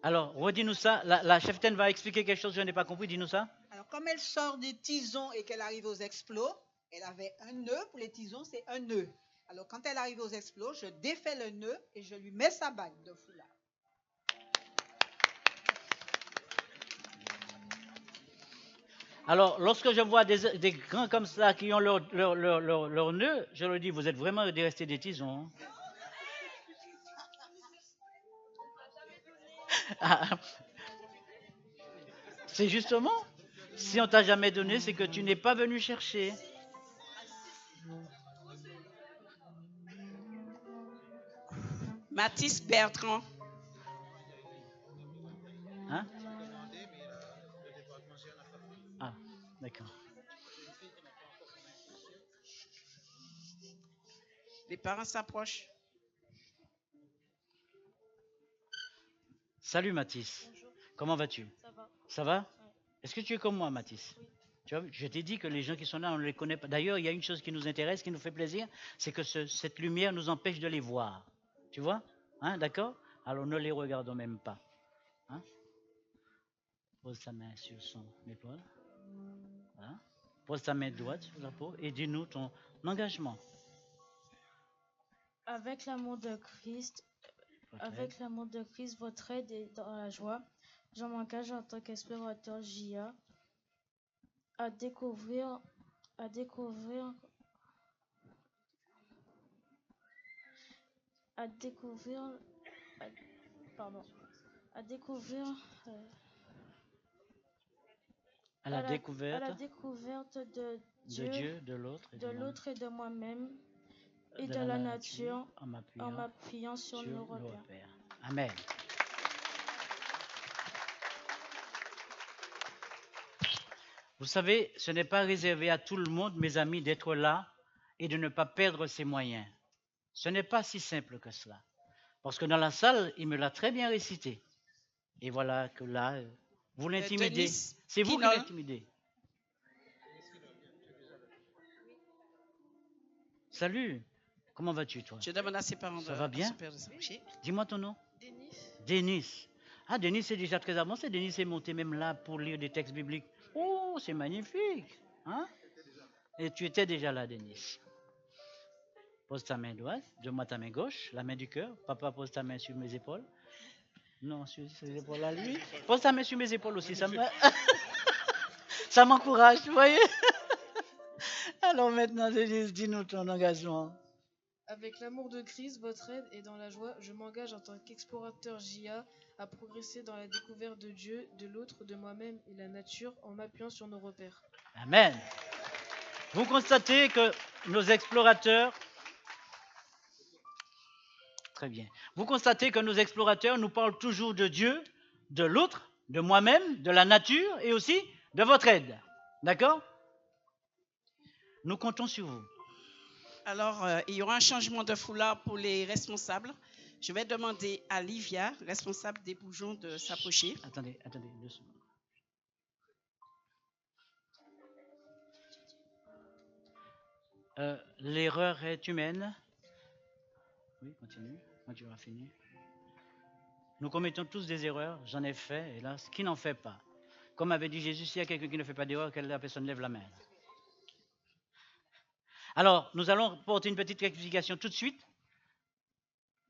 [SPEAKER 4] Alors, redis-nous ça. La cheftaine va expliquer quelque chose, je n'ai pas compris. Dis-nous ça.
[SPEAKER 17] Alors, comme elle sort des tisons et qu'elle arrive aux explos, elle avait un nœud. Pour les tisons, c'est un nœud. Alors, quand elle arrive aux explos, je défais le nœud et je lui mets sa bague de foulard.
[SPEAKER 4] Alors, lorsque je vois des grands comme ça qui ont leur nœud, je leur dis, vous êtes vraiment restés des tisons. C'est justement, si on t'a jamais donné, c'est que tu n'es pas venu chercher.
[SPEAKER 13] Mathis Bertrand.
[SPEAKER 4] Hein? Ah, d'accord.
[SPEAKER 13] Les parents s'approchent.
[SPEAKER 4] Salut Mathis.
[SPEAKER 16] Bonjour.
[SPEAKER 4] Comment vas-tu?
[SPEAKER 16] Ça va.
[SPEAKER 4] Ça va? Est-ce que tu es comme moi, Mathis? Tu vois, je t'ai dit que les gens qui sont là, on ne les connaît pas. D'ailleurs, il y a une chose qui nous intéresse, qui nous fait plaisir, c'est que cette lumière nous empêche de les voir. Tu vois? Hein, d'accord? Alors ne les regardons même pas. Hein? Pose ta main sur son épaule. Voilà. Pose ta main droite sur la peau et dis-nous ton engagement.
[SPEAKER 16] Avec l'amour de Christ, votre aide est dans la joie. Je m'engage en tant qu'explorateur JA à découvrir
[SPEAKER 4] À la découverte
[SPEAKER 16] de
[SPEAKER 4] Dieu, de l'autre
[SPEAKER 16] et de moi-même et de la nature en m'appuyant sur nos repères.
[SPEAKER 4] Amen. Vous savez, ce n'est pas réservé à tout le monde, mes amis, d'être là et de ne pas perdre ses moyens. Ce n'est pas si simple que cela. Parce que dans la salle, il me l'a très bien récité. Et voilà que là, vous l'intimidez. C'est vous qui l'intimidez. Salut. Comment vas-tu, toi?
[SPEAKER 13] Je demande à ses parents.
[SPEAKER 4] Ça va bien?
[SPEAKER 13] Oui.
[SPEAKER 4] Dis-moi ton nom. Denis. Ah, Denis, c'est déjà très avancé. Denis est monté même là pour lire des textes bibliques. Oh, c'est magnifique. Hein? Et tu étais déjà là, Denis. Pose ta main droite, donne-moi ta main gauche, la main du cœur. Papa, pose ta main sur mes épaules. Non, sur ses épaules à lui. Pose ta main sur mes épaules aussi. Ça m'encourage, vous voyez? Alors maintenant, Denis, dis-nous ton engagement.
[SPEAKER 6] Avec l'amour de Christ, votre aide est dans la joie. Je m'engage en tant qu'explorateur JA à progresser dans la découverte de Dieu, de l'autre, de moi-même et la nature en m'appuyant sur nos repères.
[SPEAKER 4] Amen. Vous constatez que nos explorateurs... Très bien. Vous constatez que nos explorateurs nous parlent toujours de Dieu, de l'autre, de moi-même, de la nature et aussi de votre aide. D'accord? Nous comptons sur vous.
[SPEAKER 13] Alors, il y aura un changement de foulard pour les responsables. Je vais demander à Livia, responsable des bourgeons, de s'approcher.
[SPEAKER 4] Attendez, 2 secondes. L'erreur est humaine. Oui, continue. Quand tu auras fini. Nous commettons tous des erreurs. J'en ai fait, hélas. Qui n'en fait pas? Comme avait dit Jésus, s'il y a quelqu'un qui ne fait pas d'erreur, que la personne lève la main. Alors, nous allons porter une petite rectification tout de suite.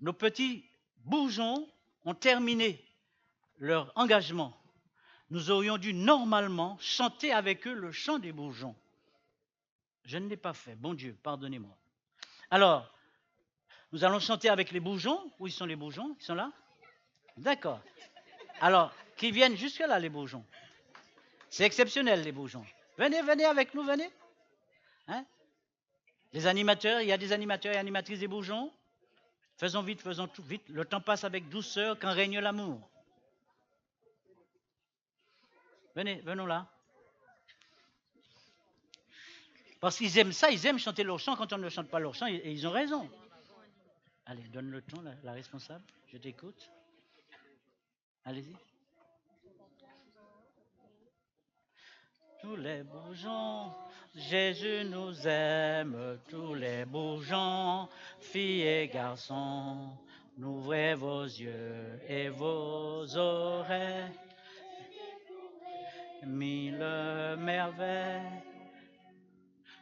[SPEAKER 4] Nos petits bourgeons ont terminé leur engagement. Nous aurions dû normalement chanter avec eux le chant des bourgeons. Je ne l'ai pas fait. Bon Dieu, pardonnez-moi. Alors, nous allons chanter avec les bourgeons. Où sont les bourgeons? Ils sont là? D'accord. Alors, qu'ils viennent jusque là, les bourgeons. C'est exceptionnel, les bourgeons. Venez avec nous, venez. Hein? Les animateurs, il y a des animateurs et animatrices des bourgeons. Faisons vite, faisons tout vite. Le temps passe avec douceur quand règne l'amour. Venons là. Parce qu'ils aiment ça, ils aiment chanter leur chant. Quand on ne chante pas leur chant, et ils ont raison. Allez, donne le ton, la responsable. Je t'écoute. Allez-y. Tous les bourgeons, Jésus nous aime, tous les bourgeons, filles et garçons, n'ouvrez vos yeux et vos oreilles, mille merveilles,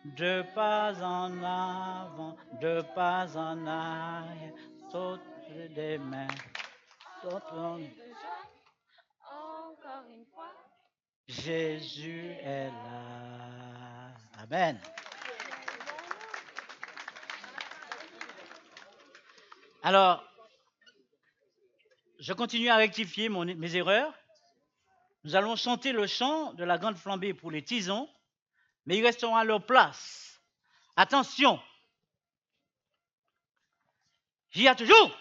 [SPEAKER 4] deux pas en avant, deux pas en arrière, saute des mains, saute en...
[SPEAKER 14] Encore une fois.
[SPEAKER 4] Jésus est là. Amen. Alors, je continue à rectifier mes erreurs. Nous allons chanter le chant de la grande flambée pour les tisons, mais ils resteront à leur place. Attention. J'y ai toujours?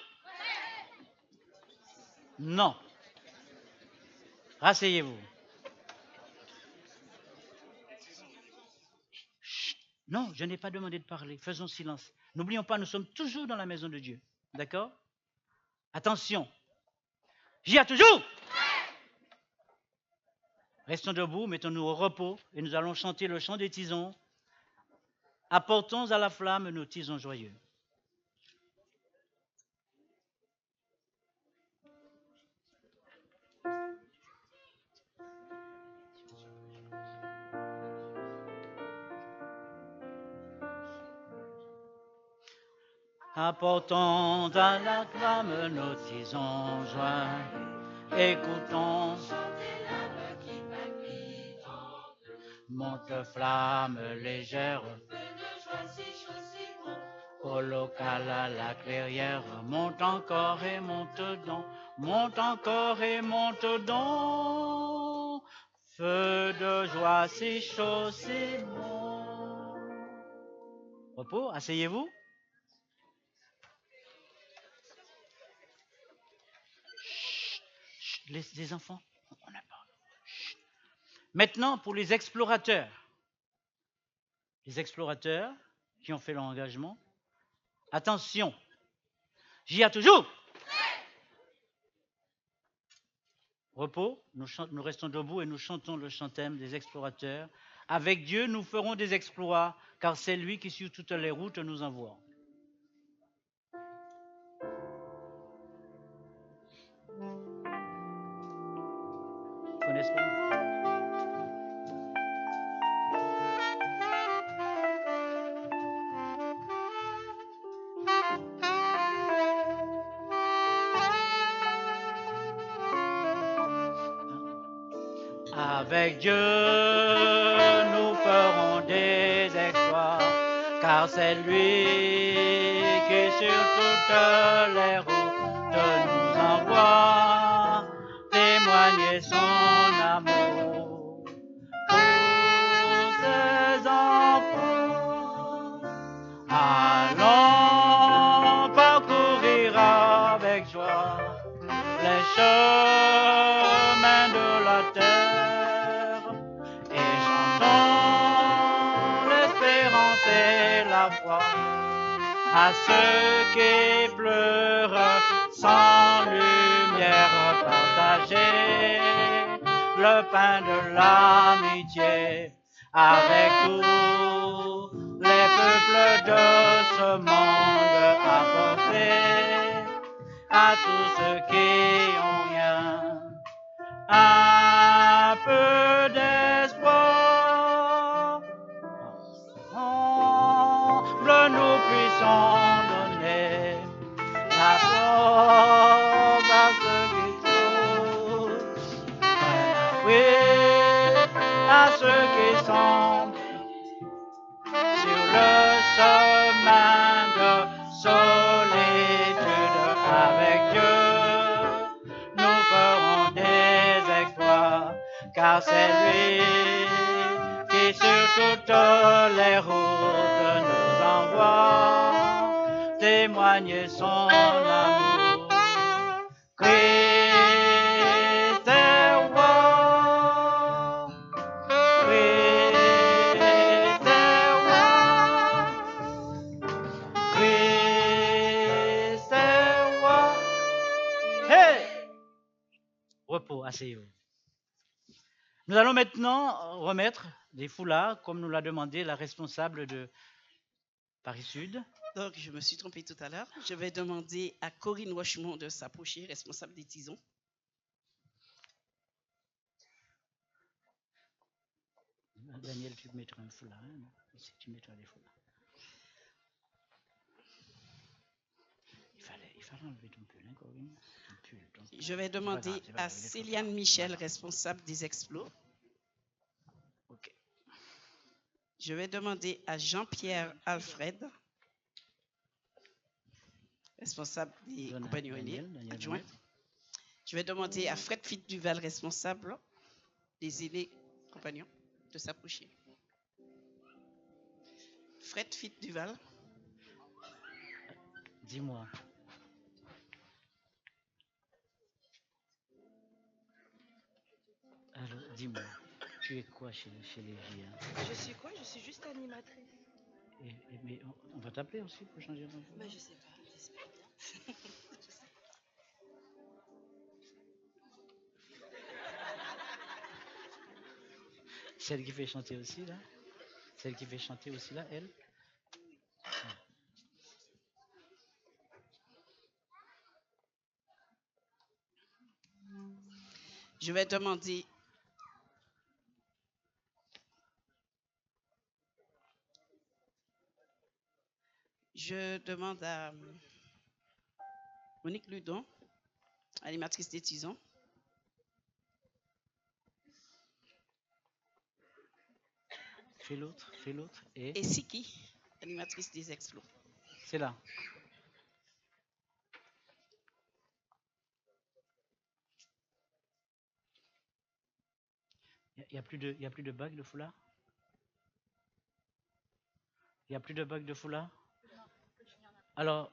[SPEAKER 4] Non. Rasseyez-vous. Non, je n'ai pas demandé de parler. Faisons silence. N'oublions pas, nous sommes toujours dans la maison de Dieu. D'accord? Attention. J'y ai toujours? Restons debout, mettons-nous au repos et nous allons chanter le chant des tisons. Apportons à la flamme nos tisons joyeux. Apportons à la flamme nos tisons joyeux. Écoutons monte flamme légère, au local à la clairière, monte encore et monte donc, monte encore et monte donc, feu de joie, c'est chaud, c'est bon. Repos, asseyez-vous. Chut, les enfants, on n'a pas. Maintenant, pour les explorateurs qui ont fait leur engagement, attention, j'y ai toujours. Repos, nous restons debout et nous chantons le chantème des explorateurs. Avec Dieu, nous ferons des exploits, car c'est lui qui sur toutes les routes nous envoie. Connaissez pas? Avec Dieu, nous ferons des exploits, car c'est lui qui sur toutes les routes nous envoie témoigner son amour pour ses enfants. Allons parcourir avec joie les chemins de la terre et chantons l'espérance et la foi à ceux qui pleurent sans lumière, partager le pain de l'amitié avec tous les peuples de ce monde, apporter à tous ceux qui ont rien un peu d'espoir. Ensemble nous puissons donner la force à ceux qui souffrent, oui, à ceux qui sont sur le chemin de solitude. Avec Dieu, nous ferons des exploits, car c'est lui qui sur toutes les routes nous envoie témoigner son amour. Christ est roi, Christ est roi, Christ est roi. Hey! Repos, asseyez-vous. Nous allons maintenant remettre des foulards, comme nous l'a demandé la responsable de Paris Sud.
[SPEAKER 13] Donc, je me suis trompée tout à l'heure. Je vais demander à Corinne Rochemont de s'approcher, responsable des tisons.
[SPEAKER 4] Daniel, tu mettras un foulard, hein? Si tu mettras des foulards. Il fallait enlever ton pull, hein, Corinne?
[SPEAKER 13] Je vais demander à Céliane Michel, responsable des explos.
[SPEAKER 4] OK.
[SPEAKER 13] Je vais demander à Jean-Pierre Alfred, responsable des compagnons aînés, adjoint. Je vais demander à Fred Fit Duval, responsable des aînés compagnons, de s'approcher. Fred Fit Duval.
[SPEAKER 4] Dis-moi. Alors, dis-moi, tu es quoi chez les JA?
[SPEAKER 2] Je suis quoi? Je suis juste animatrice.
[SPEAKER 4] Mais on va t'appeler aussi pour changer d'info?
[SPEAKER 2] Bah, je sais pas, j'espère bien.
[SPEAKER 4] Celle qui fait chanter aussi là? Celle qui fait chanter aussi là, elle?
[SPEAKER 13] Je vais demander à Monique Ludon, animatrice des Tisons.
[SPEAKER 4] Fais l'autre.
[SPEAKER 13] Et Siki, animatrice des Explos.
[SPEAKER 4] C'est là. Il n'y a plus de bagues de foulard? Il n'y a plus de bagues de foulard? Alors,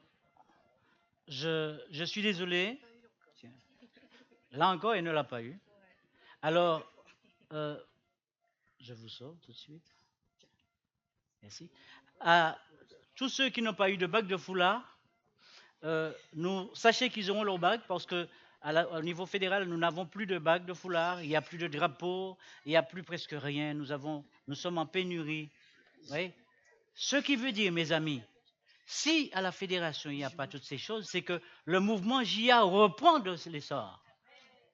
[SPEAKER 4] je suis désolé. Tiens. Là encore, elle ne l'a pas eu. Alors, je vous sors tout de suite. Merci. À tous ceux qui n'ont pas eu de bague de foulard, sachez qu'ils auront leur bague parce que au niveau fédéral, nous n'avons plus de bague de foulard, il n'y a plus de drapeau, il n'y a plus presque rien. Nous sommes en pénurie. Oui? Ce qui veut dire, mes amis, si à la fédération il n'y a pas toutes ces choses, c'est que le mouvement JA reprend de l'essor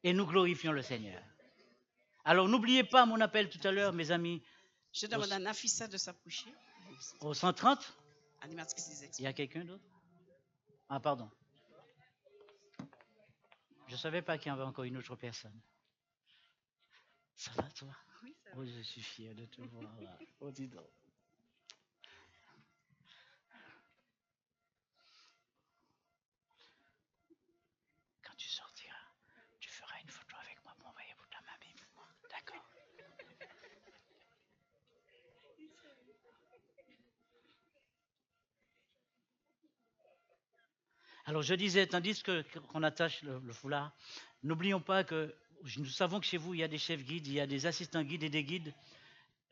[SPEAKER 4] et nous glorifions le Seigneur. Alors n'oubliez pas mon appel tout à l'heure, mes amis.
[SPEAKER 13] Je demande à Nafissa de s'approcher.
[SPEAKER 4] Au 130?
[SPEAKER 13] Animatrice des Explos.
[SPEAKER 4] Il y a quelqu'un d'autre? Ah, pardon. Je ne savais pas qu'il y avait encore une autre personne. Ça va, toi? Oui, ça va. Oh, je suis fier de te voir là. Oh, dis donc. Quand tu sortiras, tu feras une photo avec moi pour m'envoyer pour ta mamie. D'accord? Alors je disais, tandis qu'on attache le foulard, n'oublions pas que nous savons que chez vous, il y a des chefs guides, il y a des assistants guides et des guides.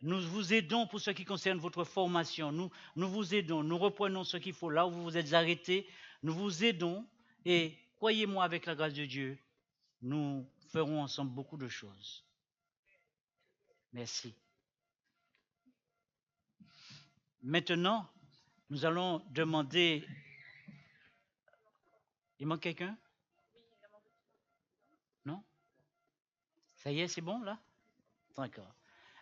[SPEAKER 4] Nous vous aidons pour ce qui concerne votre formation. Nous vous aidons, nous reprenons ce qu'il faut là où vous vous êtes arrêtés. Nous vous aidons et croyez-moi, avec la grâce de Dieu, nous ferons ensemble beaucoup de choses. Merci. Maintenant, nous allons demander... Il manque quelqu'un? Non? Ça y est, c'est bon là? D'accord.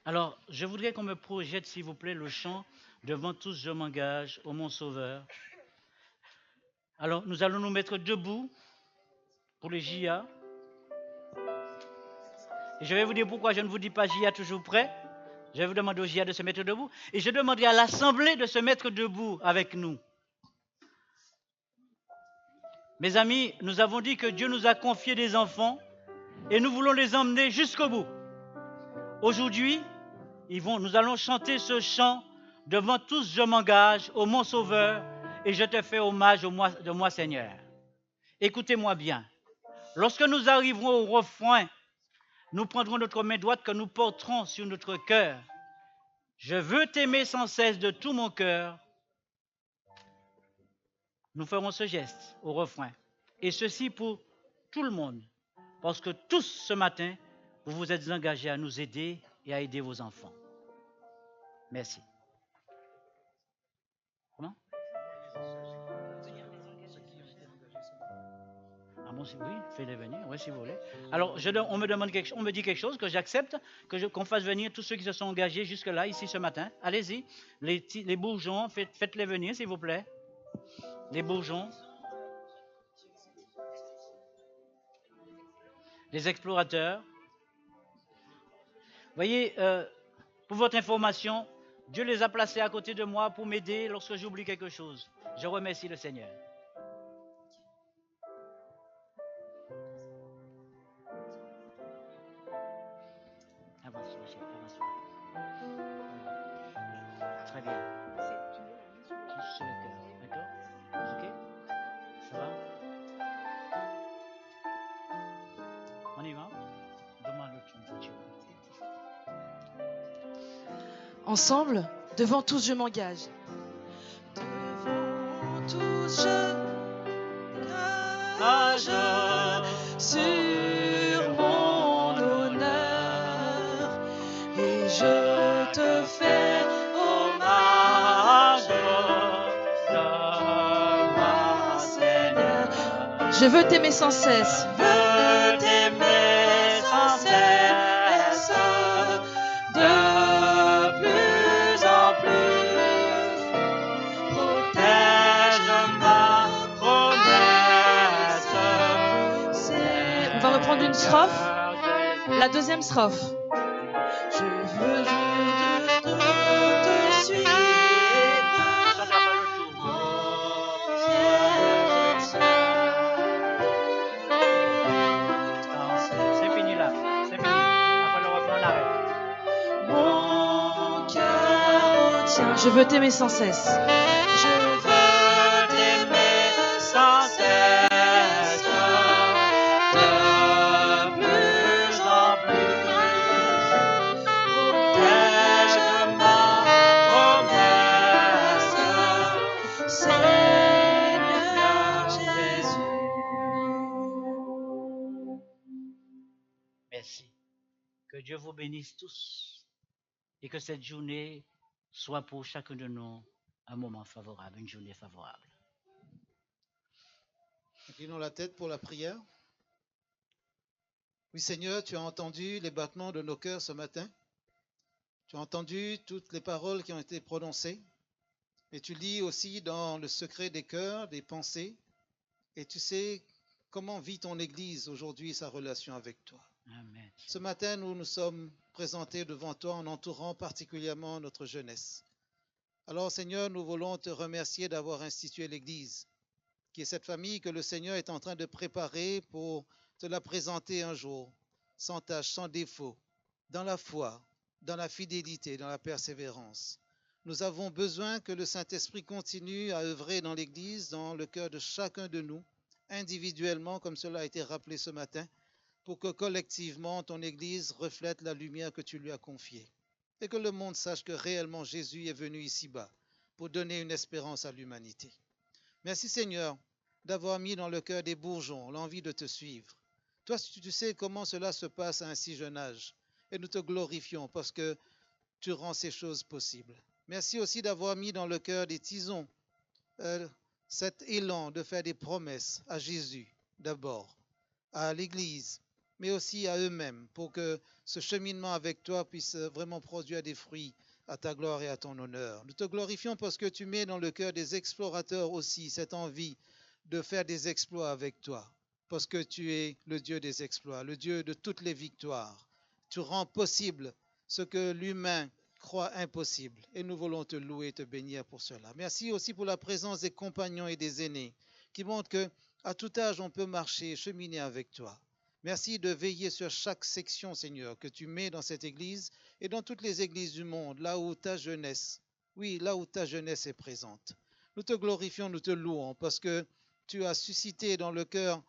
[SPEAKER 4] Alors, je voudrais qu'on me projette, s'il vous plaît, le chant « Devant tous, je m'engage, ô mon Sauveur ». Alors, nous allons nous mettre debout pour le JA. Et je vais vous dire pourquoi je ne vous dis pas JA toujours prêt. Je vais vous demander au JA de se mettre debout. Et je demanderai à l'Assemblée de se mettre debout avec nous. Mes amis, nous avons dit que Dieu nous a confié des enfants et nous voulons les emmener jusqu'au bout. Aujourd'hui, nous allons chanter ce chant « Devant tous, je m'engage, ô mon Sauveur, et je te fais hommage de moi, Seigneur. » Écoutez-moi bien. Lorsque nous arriverons au refrain, nous prendrons notre main droite que nous porterons sur notre cœur. « Je veux t'aimer sans cesse de tout mon cœur. » Nous ferons ce geste au refrain. Et ceci pour tout le monde. Parce que tous ce matin, vous vous êtes engagés à nous aider et à aider vos enfants. Merci. Comment? Ah bon, oui, faites-les venir, oui, si vous voulez. Alors, on me dit quelque chose que j'accepte, qu'on fasse venir tous ceux qui se sont engagés jusque-là, ici ce matin. Allez-y. Les bourgeons, faites-les venir, s'il vous plaît. Les bourgeons, les explorateurs. Voyez, pour votre information, Dieu les a placés à côté de moi pour m'aider lorsque j'oublie quelque chose. Je remercie le Seigneur. Avance, avance. Très bien. Tous sur le cœur, d'accord? Ok? Ça va? On y va? Demande-le tu.
[SPEAKER 2] Ensemble, devant tous, je m'engage. Devant tous, je m'engage sur mon honneur et je Je veux t'aimer sans cesse.
[SPEAKER 1] Je veux t'aimer sans cesse, de plus en plus. Protège ma promesse.
[SPEAKER 2] On va reprendre une strophe. La deuxième strophe.
[SPEAKER 1] Je veux te suivre.
[SPEAKER 4] C'est fini là, c'est fini. Après le refrain, on arrête.
[SPEAKER 1] Mon cœur
[SPEAKER 2] Tiens, je veux t'aimer sans cesse.
[SPEAKER 1] Je veux t'aimer sans cesse, de plus en plus. Protège ma promesse, Seigneur Jésus.
[SPEAKER 4] Merci. Que Dieu vous bénisse tous et que cette journée soit pour chacun de nous un moment favorable, une journée favorable.
[SPEAKER 18] Inclinons la tête pour la prière. Oui, Seigneur, tu as entendu les battements de nos cœurs ce matin. Tu as entendu toutes les paroles qui ont été prononcées. Et tu lis aussi dans le secret des cœurs, des pensées. Et tu sais comment vit ton Église aujourd'hui, sa relation avec toi.
[SPEAKER 4] Amen.
[SPEAKER 18] Ce matin, nous nous sommes présentés devant toi en entourant particulièrement notre jeunesse. Alors, Seigneur, nous voulons te remercier d'avoir institué l'Église, qui est cette famille que le Seigneur est en train de préparer pour te la présenter un jour, sans tache, sans défaut, dans la foi, dans la fidélité, dans la persévérance. Nous avons besoin que le Saint-Esprit continue à œuvrer dans l'Église, dans le cœur de chacun de nous, individuellement, comme cela a été rappelé ce matin, pour que collectivement ton Église reflète la lumière que tu lui as confiée et que le monde sache que réellement Jésus est venu ici-bas pour donner une espérance à l'humanité. Merci Seigneur d'avoir mis dans le cœur des bourgeons l'envie de te suivre. Toi, tu sais comment cela se passe à un si jeune âge et nous te glorifions parce que tu rends ces choses possibles. Merci aussi d'avoir mis dans le cœur des tisons cet élan de faire des promesses à Jésus d'abord, à l'Église, mais aussi à eux-mêmes, pour que ce cheminement avec toi puisse vraiment produire des fruits à ta gloire et à ton honneur. Nous te glorifions parce que tu mets dans le cœur des explorateurs aussi cette envie de faire des exploits avec toi, parce que tu es le Dieu des exploits, le Dieu de toutes les victoires. Tu rends possible ce que l'humain croit impossible, et nous voulons te louer et te bénir pour cela. Merci aussi pour la présence des compagnons et des aînés, qui montrent qu'à tout âge, on peut marcher et cheminer avec toi. Merci de veiller sur chaque section, Seigneur, que tu mets dans cette Église et dans toutes les églises du monde, là où ta jeunesse, oui, là où ta jeunesse est présente. Nous te glorifions, nous te louons, parce que tu as suscité dans le cœur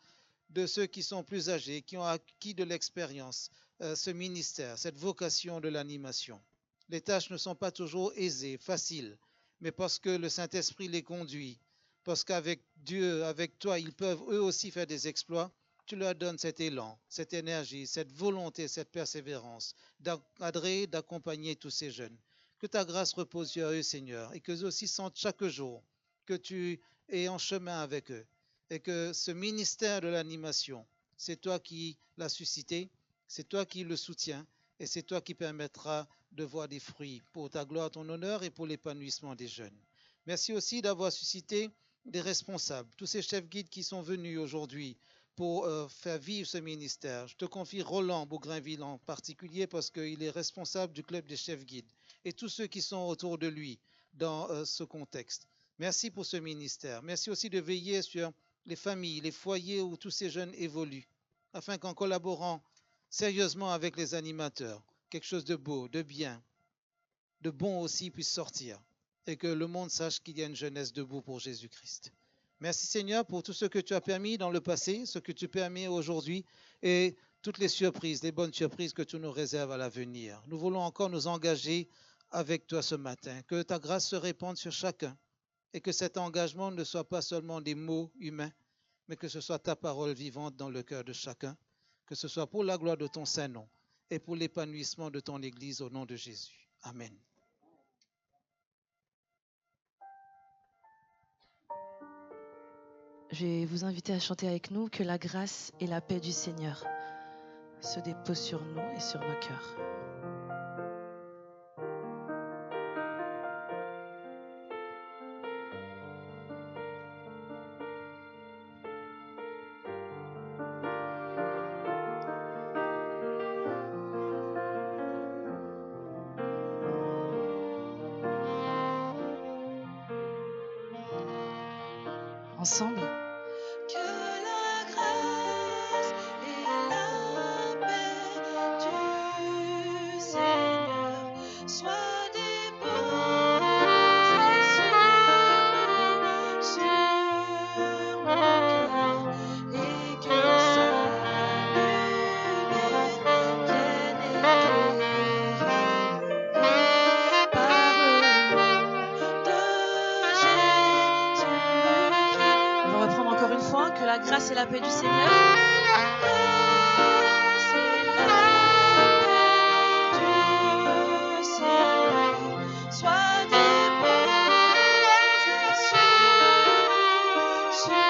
[SPEAKER 18] de ceux qui sont plus âgés, qui ont acquis de l'expérience, ce ministère, cette vocation de l'animation. Les tâches ne sont pas toujours aisées, faciles, mais parce que le Saint-Esprit les conduit, parce qu'avec Dieu, avec toi, ils peuvent eux aussi faire des exploits. Tu leur donnes cet élan, cette énergie, cette volonté, cette persévérance d'encadrer, d'accompagner tous ces jeunes. Que ta grâce repose sur eux, Seigneur, et qu'eux aussi sentent chaque jour que tu es en chemin avec eux, et que ce ministère de l'animation, c'est toi qui l'as suscité, c'est toi qui le soutiens, et c'est toi qui permettras de voir des fruits pour ta gloire, ton honneur et pour l'épanouissement des jeunes. Merci aussi d'avoir suscité des responsables, tous ces chefs guides qui sont venus aujourd'hui pour faire vivre ce ministère. Je te confie Roland Bougrainville en particulier parce qu'il est responsable du club des chefs guides et tous ceux qui sont autour de lui dans ce contexte. Merci pour ce ministère. Merci aussi de veiller sur les familles, les foyers où tous ces jeunes évoluent, afin qu'en collaborant sérieusement avec les animateurs, quelque chose de beau, de bien, de bon aussi puisse sortir et que le monde sache qu'il y a une jeunesse debout pour Jésus-Christ. Merci Seigneur pour tout ce que tu as permis dans le passé, ce que tu permets aujourd'hui et toutes les surprises, les bonnes surprises que tu nous réserves à l'avenir. Nous voulons encore nous engager avec toi ce matin, que ta grâce se répande sur chacun et que cet engagement ne soit pas seulement des mots humains, mais que ce soit ta parole vivante dans le cœur de chacun, que ce soit pour la gloire de ton Saint-Nom et pour l'épanouissement de ton Église au nom de Jésus. Amen.
[SPEAKER 2] Je vais vous inviter à chanter avec nous que la grâce et la paix du Seigneur se déposent sur nous et sur nos cœurs. Ensemble.
[SPEAKER 1] Que la grâce et la paix du Seigneur soient déposées sur mon cœur et que sa lumière vienne éclairer par le nom de Jésus.
[SPEAKER 2] On va reprendre encore une fois. Que la grâce et la paix du Seigneur.
[SPEAKER 1] Sois déposé sur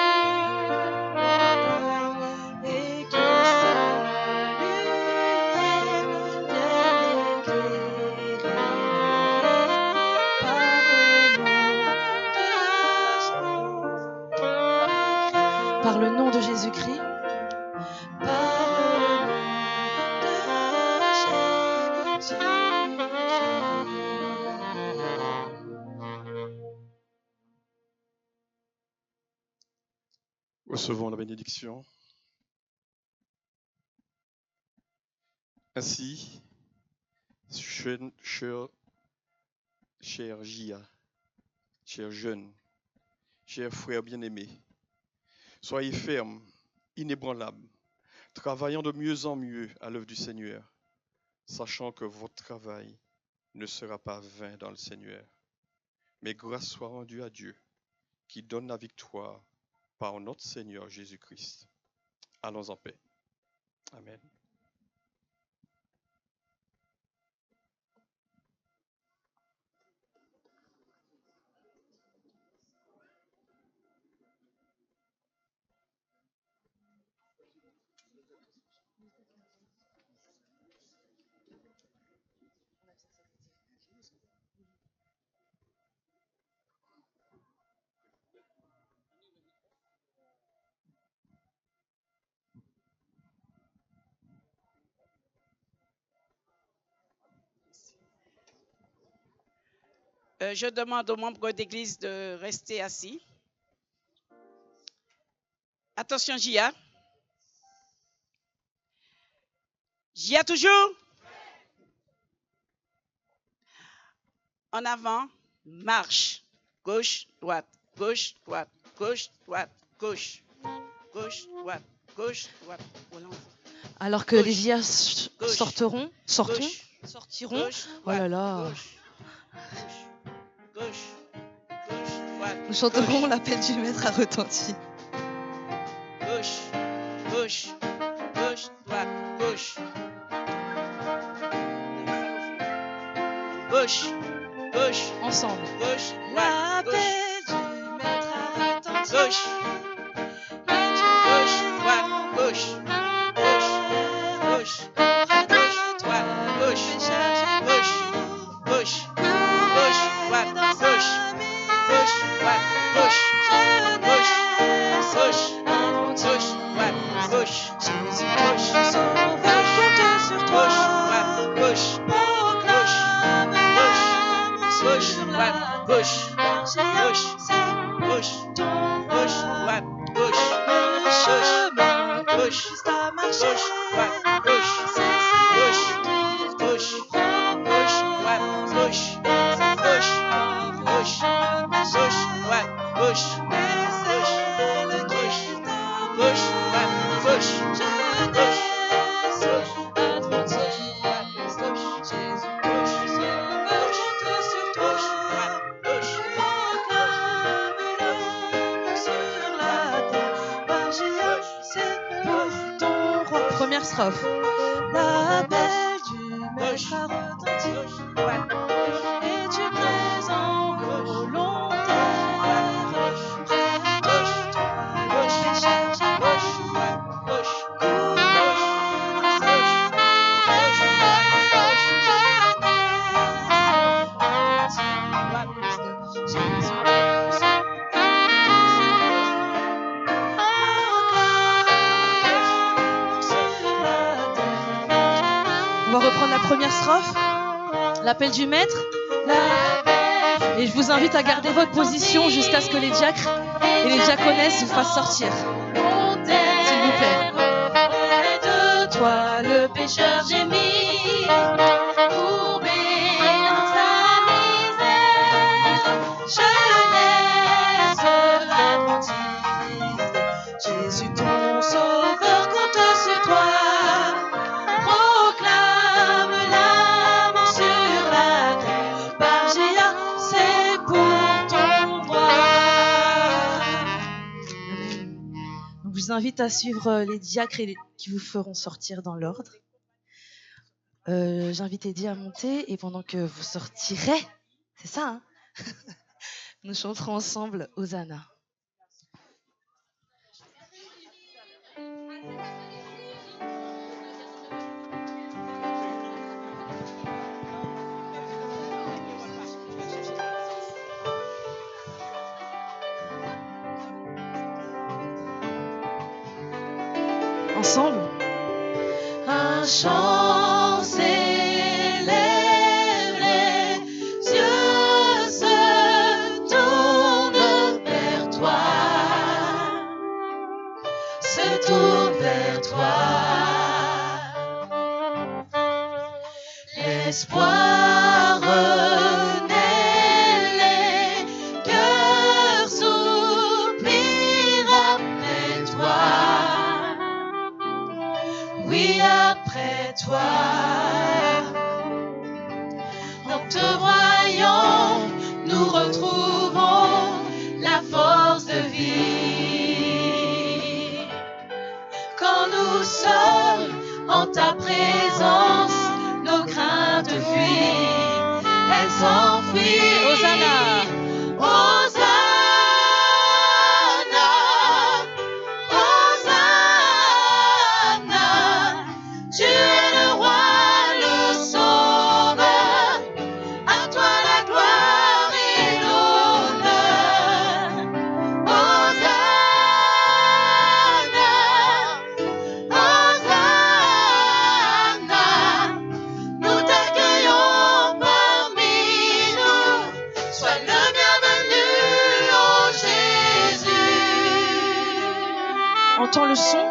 [SPEAKER 1] mon cœur et que sa lumière vienne éclairer
[SPEAKER 2] Par le nom de Jésus-Christ.
[SPEAKER 11] Recevons la bénédiction. Ainsi, cher Gia, cher jeune, cher frère bien-aimé, soyez fermes, inébranlables, travaillant de mieux en mieux à l'œuvre du Seigneur, sachant que votre travail ne sera pas vain dans le Seigneur. Mais grâce soit rendue à Dieu, qui donne la victoire par notre Seigneur Jésus-Christ. Allons en paix. Amen.
[SPEAKER 13] Je demande aux membres d'église de rester assis. Attention, Gia. Gia toujours. En avant, marche. Gauche, droite, gauche, droite, gauche, droite, gauche. Gauche, droite, gauche, droite. Voilà.
[SPEAKER 2] Alors que les Gia sortiront.
[SPEAKER 13] Gauche,
[SPEAKER 2] Oh là là.
[SPEAKER 13] Gauche, droite.
[SPEAKER 2] Nous chanterons l'appel du maître a retenti.
[SPEAKER 13] Gauche, gauche, gauche, droite, gauche. Gauche, gauche,
[SPEAKER 2] ensemble.
[SPEAKER 13] Gauche,
[SPEAKER 1] l'appel du maître a retenti.
[SPEAKER 13] Gauche, gauche, droite, gauche. Gauche, gauche, droite, gauche. Gauche, gauche, gauche, droite, gauche. Gauche, droite, gauche. Gauche, gauche, gauche, droite, gauche.
[SPEAKER 1] Jésus,
[SPEAKER 13] Gauche,
[SPEAKER 1] Sauveur, compte sur toi.
[SPEAKER 13] gauche, droite, gauche.
[SPEAKER 1] Proclame
[SPEAKER 13] Gauche,
[SPEAKER 1] sur
[SPEAKER 13] droite,
[SPEAKER 1] la
[SPEAKER 13] gauche.
[SPEAKER 1] terre.
[SPEAKER 13] Gauche, gauche,
[SPEAKER 1] Ton
[SPEAKER 13] gauche, droite, gauche.
[SPEAKER 1] le chemin que
[SPEAKER 13] Gauche,
[SPEAKER 1] Christ a marché.
[SPEAKER 13] gauche, droite, gauche.
[SPEAKER 1] C'est
[SPEAKER 13] Gauche,
[SPEAKER 1] ce qu'il te
[SPEAKER 13] gauche, gauche, droite, gauche. Gauche, gauche, gauche, droite, gauche. Gauche, gauche, gauche, droite, gauche. Gauche, gauche,
[SPEAKER 1] Jésus, gauche, Sauveur, compte sur toi.
[SPEAKER 13] gauche,
[SPEAKER 1] Proclame-le sur la terre. Par Jésus, c'est pour ton roi.
[SPEAKER 2] Première strophe.
[SPEAKER 1] L'appel du maître a retenti. Es-tu présent, volontaire? Près de toi,
[SPEAKER 2] reprendre la première strophe. L'appel du maître. Et je vous invite à garder votre position jusqu'à ce que les diacres et les diaconesses vous fassent sortir. S'il vous plaît.
[SPEAKER 1] De toi, le pécheur gémit, courbé dans sa misère. Jeunesse adventiste, Jésus ton sauveur compte sur toi. Proclame l'amour sur la terre, par Jéa, c'est pour ton droit.
[SPEAKER 2] Donc, je vous invite à suivre les diacres qui vous feront sortir dans l'ordre. J'invite Eddie à monter et pendant que vous sortirez, c'est ça, hein nous chanterons ensemble Hosanna. Ensemble.
[SPEAKER 1] Un chant s'élève, les yeux se tournent vers toi, se tournent vers toi. L'espoir renaît, les cœurs soupirent après toi. Oui, après toi, en te voyant, nous retrouvons la force de vie. Quand nous sommes en ta présence, nos craintes fuient, elles s'enfuient.
[SPEAKER 2] Hosanna.
[SPEAKER 1] Tu es le roi, le sauveur, à toi la gloire et l'honneur. Hosanna, Hosanna, nous t'accueillons parmi nous, sois le bienvenu, oh Jésus.
[SPEAKER 2] Entends le son.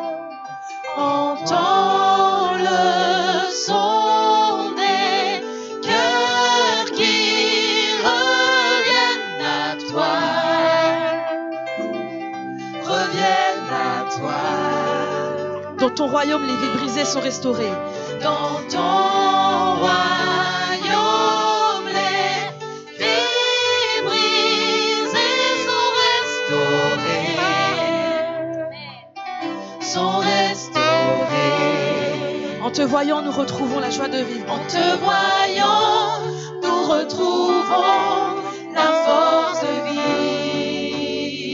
[SPEAKER 1] Entends le son des cœurs qui reviennent à toi, reviennent à toi.
[SPEAKER 2] Dans ton royaume, les vies brisées sont restaurées.
[SPEAKER 1] Dans ton royaume, les vies brisées sont restaurées, sont restaurées.
[SPEAKER 2] En te voyant, nous retrouvons la joie de vivre.
[SPEAKER 1] En te voyant, nous retrouvons la force de vie.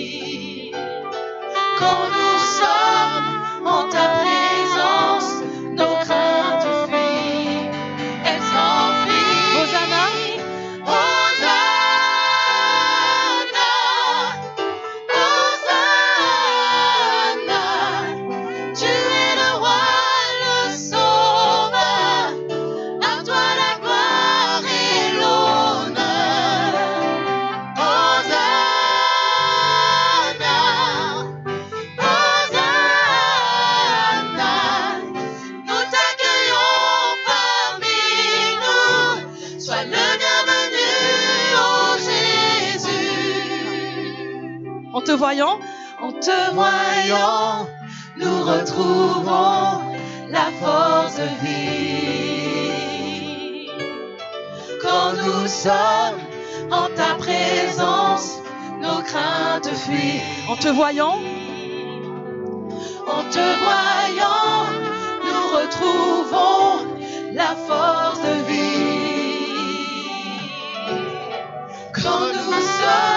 [SPEAKER 1] Quand nous sommes en ta présence, nos craintes fuient, elles s'enfuient.
[SPEAKER 2] Hosanna.
[SPEAKER 1] Hosanna, Hosanna, tu es le roi, le sauveur, à toi la gloire et l'honneur. Hosanna, Hosanna, nous t'accueillons parmi nous, sois le bienvenu, oh Jésus.
[SPEAKER 2] En te voyant,
[SPEAKER 1] nous retrouvons la force de vie. Quand nous sommes en ta présence, nos craintes fuient.
[SPEAKER 2] En te voyant,
[SPEAKER 1] nous retrouvons la force de vie. Quand nous sommes